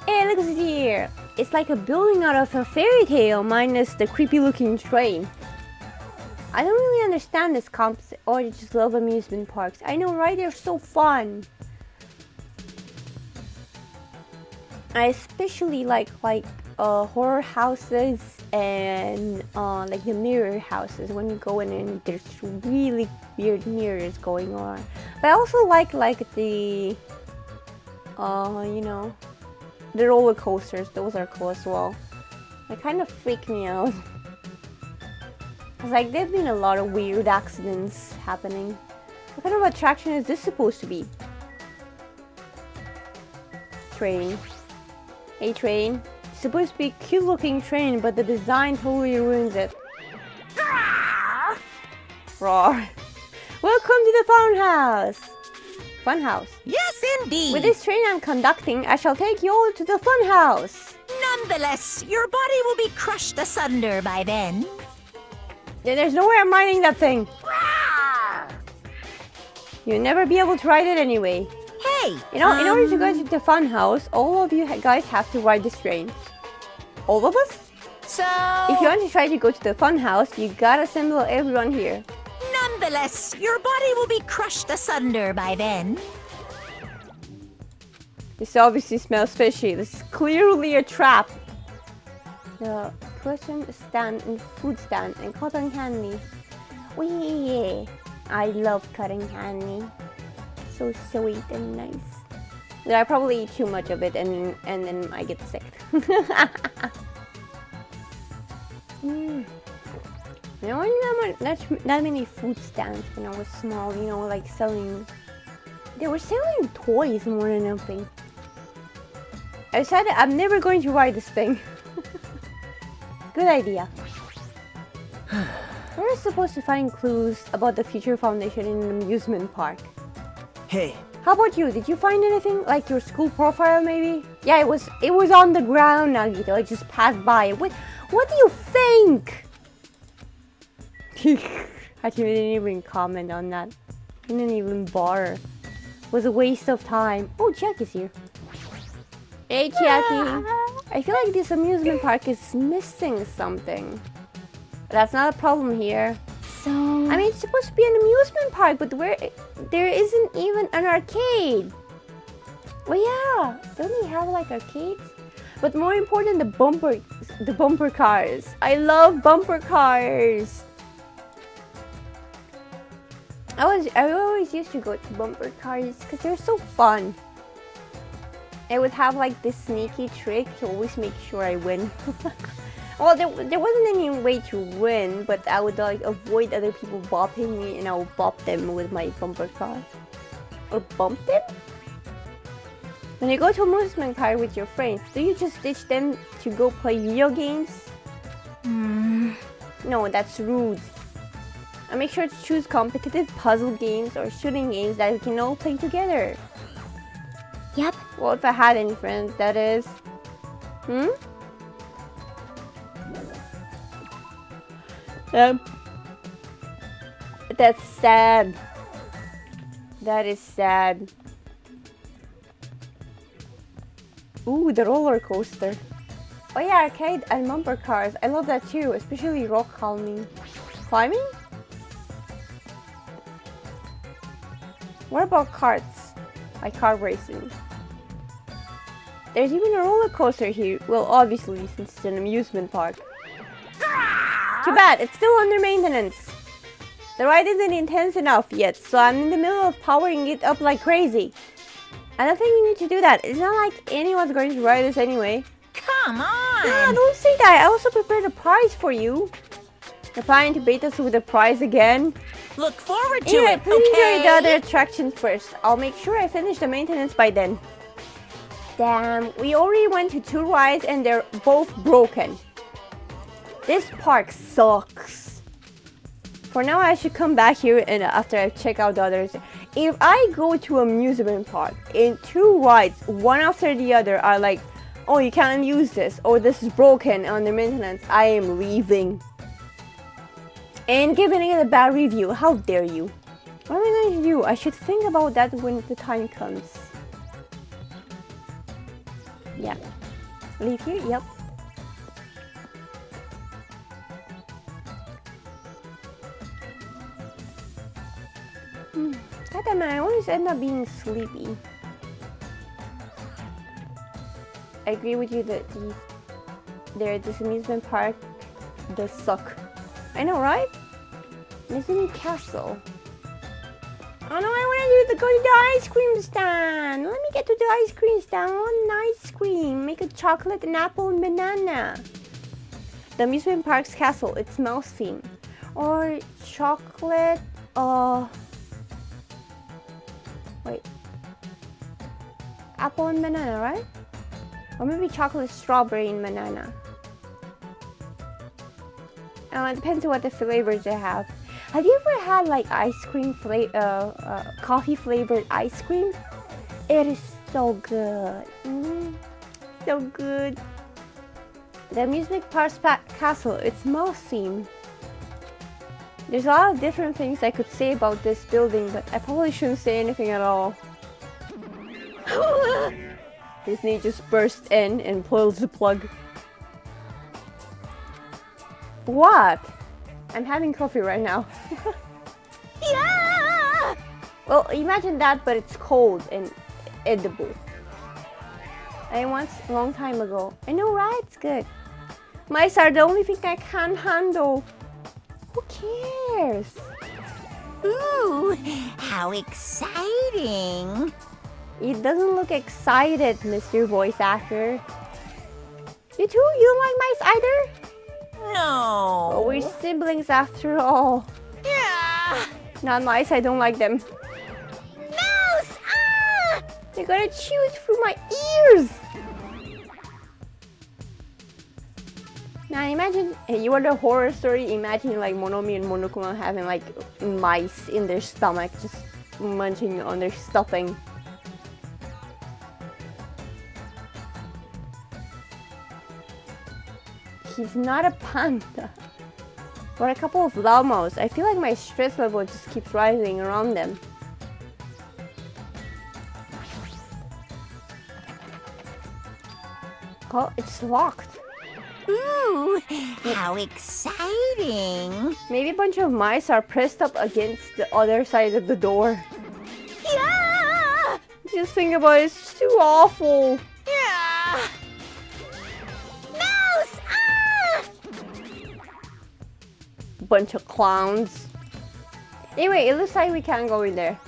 Hey, look at this here! It's like a building out of a fairy tale, minus the creepy looking train. I don't really understand this concept, or I just love amusement parks. I know, right? They're so fun. I especially like horror houses and like the mirror houses when you go in and there's really weird mirrors going on. But I also like the you know, the roller coasters. Those are cool as well. They kind of freak me out. Cause like there've been a lot of weird accidents happening. What kind of attraction is this supposed to be? Train. A train. It's supposed to be a cute looking train, but the design totally ruins it. Roar. Welcome to the fun house. Fun house. Yes, indeed. With this train I'm conducting, I shall take you all to the fun house. Nonetheless, your body will be crushed asunder by then. There's no way I'm riding that thing. You'll never be able to ride it anyway. Hey! You know, in order to go to the fun house, all of you guys have to ride this train. All of us? So... If you want to try to go to the fun house, you gotta assemble everyone here. Nonetheless, your body will be crushed asunder by then. This obviously smells fishy. This is clearly a trap. The question stand and food stand and cotton candy. Oh yeah, I love cotton candy. So sweet and nice. But I probably eat too much of it and then I get sick. There weren't that many food stands when I was small, you know, like selling They were selling toys more than anything. I decided I'm never going to ride this thing. Good idea. We're supposed to find clues about the future foundation in an amusement park. Hey, How about you? Did you find anything? Like your school profile maybe? Yeah, it was on the ground, Nagito. I just passed by. What do you think? I didn't even comment on that. I didn't even bother. It was a waste of time. Oh, Jack is here. Hey, Chiaki. I feel like this amusement park is missing something. That's not a problem here. So... I mean, it's supposed to be an amusement park, but there isn't even an arcade. Well, yeah, don't they have like arcades? But more important, the bumper cars. I love bumper cars. I always used to go to bumper cars because they're so fun. I would have like this sneaky trick to always make sure I win. Well, there wasn't any way to win, but I would like avoid other people bopping me, and I would bop them with my bumper car. Or bump them? When you go to amusement park with your friends, do you just ditch them to go play video games? No, that's rude. And make sure to choose competitive puzzle games or shooting games that we can all play together. Yep. Well, if I had any friends, that is. That's sad. That is sad. Ooh, the roller coaster. Oh yeah, arcade and bumper cars. I love that too, especially rock climbing. Climbing? What about karts? Like car racing. There's even a roller coaster here. Well, obviously, since it's an amusement park. Too bad, it's still under maintenance. The ride isn't intense enough yet, so I'm in the middle of powering it up like crazy. I don't think you need to do that. It's not like anyone's going to ride this anyway. Come on! No, don't say that. I also prepared a prize for you. You're planning to bait us with a prize again? Look forward to Anyway, it, please enjoy the okay? other attractions first. I'll make sure I finish the maintenance by then. Damn, we already went to 2 rides and they're both broken. This park sucks. For now, I should come back here and after I check out the others. If I go to an amusement park and 2 rides, one after the other, are like, oh, you can't use this, or this is broken under maintenance, I am leaving. And giving it a bad review, how dare you? What am I going to do? I should think about that when the time comes. Yeah. Leave here? Yep. God damn it, I always end up being sleepy. I agree with you that this amusement park does suck. I know, right? Missing Castle. Oh no, I want to go to the ice cream stand. Let me get to the ice cream stand. I want an ice cream. Make a chocolate, an apple, and banana. The amusement park's castle. It's mouse themed. Or chocolate. Wait. Apple and banana, right? Or maybe chocolate, strawberry, and banana. It depends on what the flavors they have. Have you ever had like coffee flavored ice cream? It is so good. So good. The amusement park castle, it's mouse themed. There's a lot of different things I could say about this building, but I probably shouldn't say anything at all. Disney just burst in and pulls the plug. What? I'm having coffee right now. Yeah! Well, imagine that, but it's cold and edible. I once, a long time ago. I know, right? It's good. Mice are the only thing I can't handle. Who cares? Ooh, how exciting! It doesn't look excited, Mr. Voice Actor. You too? You don't like mice either? No. Oh, we're siblings after all. Yeah. Not mice, I don't like them. Mouse They're gonna chew it through my ears! Now imagine, you want a horror story, imagine like Monomi and Monokuma having like mice in their stomach, just munching on their stuffing. He's not a panda. But a couple of llamas. I feel like my stress level just keeps rising around them. Oh, it's locked. Ooh, how exciting! Maybe a bunch of mice are pressed up against the other side of the door. Yeah! Just think about it, it's too awful. Yeah! Mouse! Ah! Bunch of clowns. Anyway, it looks like we can't go in there.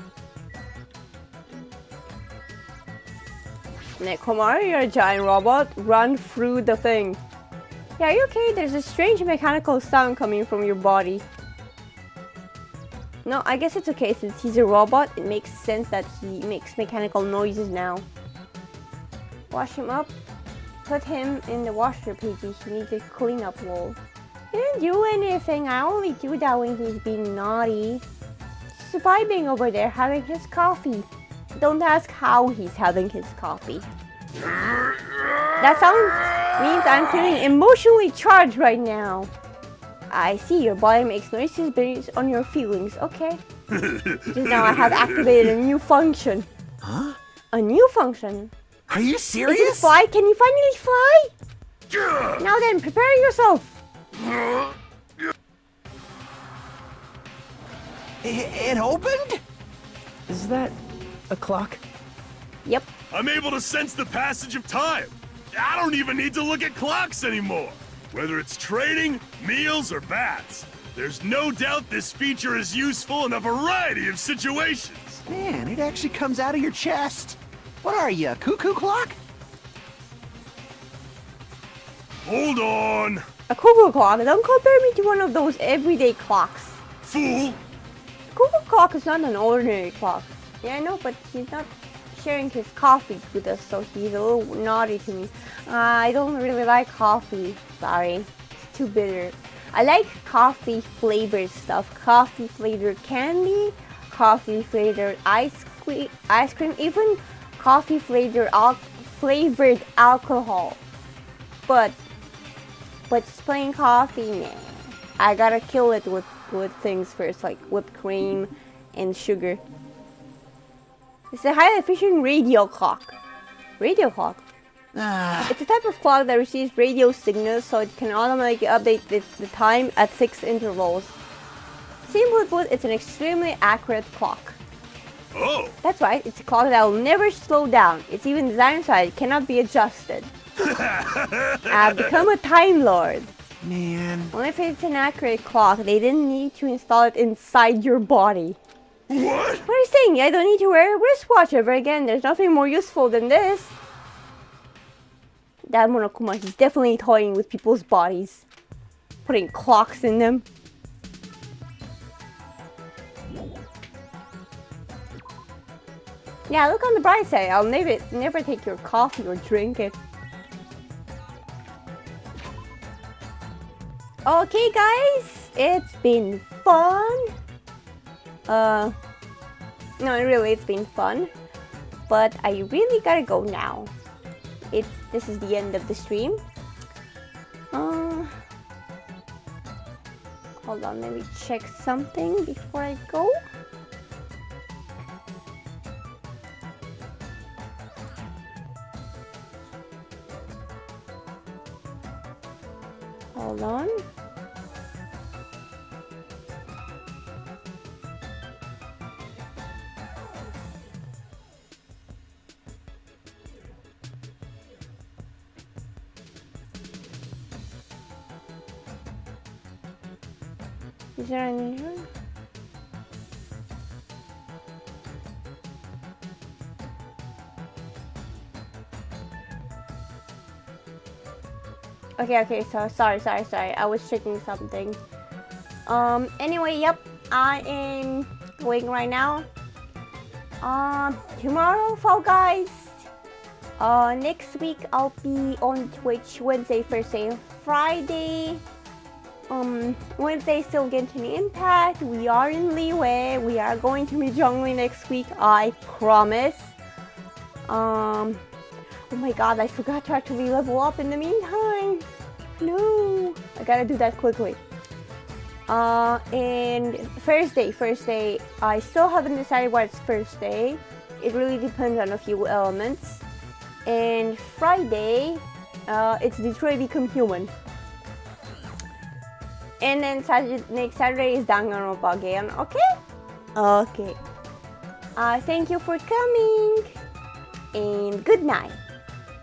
Nekomaru, you're a giant robot. Run through the thing. Yeah, are you okay? There's a strange mechanical sound coming from your body. No, I guess it's okay. Since he's a robot, it makes sense that he makes mechanical noises now. Wash him up. Put him in the washer, Piggy. He needs a cleanup roll. He didn't do anything. I only do that when he's being naughty. He's vibing over there, having his coffee. Don't ask how he's having his coffee. That sound means I'm feeling emotionally charged right now. I see your body makes noises based on your feelings. Okay. Just now I have activated a new function. Huh? A new function? Are you Is serious? it fly? Can you finally fly? Now then, prepare yourself. It opened? Is that a clock? Yep. I'm able to sense the passage of time. I don't even need to look at clocks anymore. Whether it's training, meals, or baths, there's no doubt this feature is useful in a variety of situations. Man, it actually comes out of your chest. What are you, a cuckoo clock? Hold on. A cuckoo clock. Don't compare me to one of those everyday clocks. Fool. Cuckoo clock is not an ordinary clock. Yeah, I know, but he's not sharing his coffee with us, so he's a little naughty to me. I don't really like coffee. Sorry. It's too bitter. I like coffee flavored stuff. Coffee flavored candy, coffee flavored ice cream, even coffee flavored alcohol. But just plain coffee, nah. I gotta kill it with things first, like whipped cream and sugar. It's a highly efficient radio clock. Radio clock? It's a type of clock that receives radio signals so it can automatically update the time at fixed intervals. Simply put, it's an extremely accurate clock. Oh. That's right, it's a clock that will never slow down. It's even designed so it cannot be adjusted. I've become a Time Lord. Man. Well, if it's an accurate clock, they didn't need to install it inside your body. What? What are you saying? I don't need to wear a wristwatch ever again. There's nothing more useful than this. That Monokuma, he's definitely toying with people's bodies. Putting clocks in them. Yeah, look on the bright side. I'll never take your coffee or drink it. Okay, guys. It's been fun. No, really, it's been fun. But I really gotta go now. This is the end of the stream. Hold on, let me check something before I go. Hold on. Is there any here? Okay, so sorry. I was checking something. Anyway, yep, I am going right now. Tomorrow, Fall Guys. Next week I'll be on Twitch Wednesday, Thursday, Friday. Wednesday still Genshin Impact. We are in Leeway. We are going to be jungling next week, I promise. Oh my god, I forgot to actually level up in the meantime. No, I gotta do that quickly. And Thursday, I still haven't decided what's Thursday. It really depends on a few elements. And Friday, it's Detroit Become Human. And then next Saturday is Danganronpa again, okay? Okay. Thank you for coming, and good night.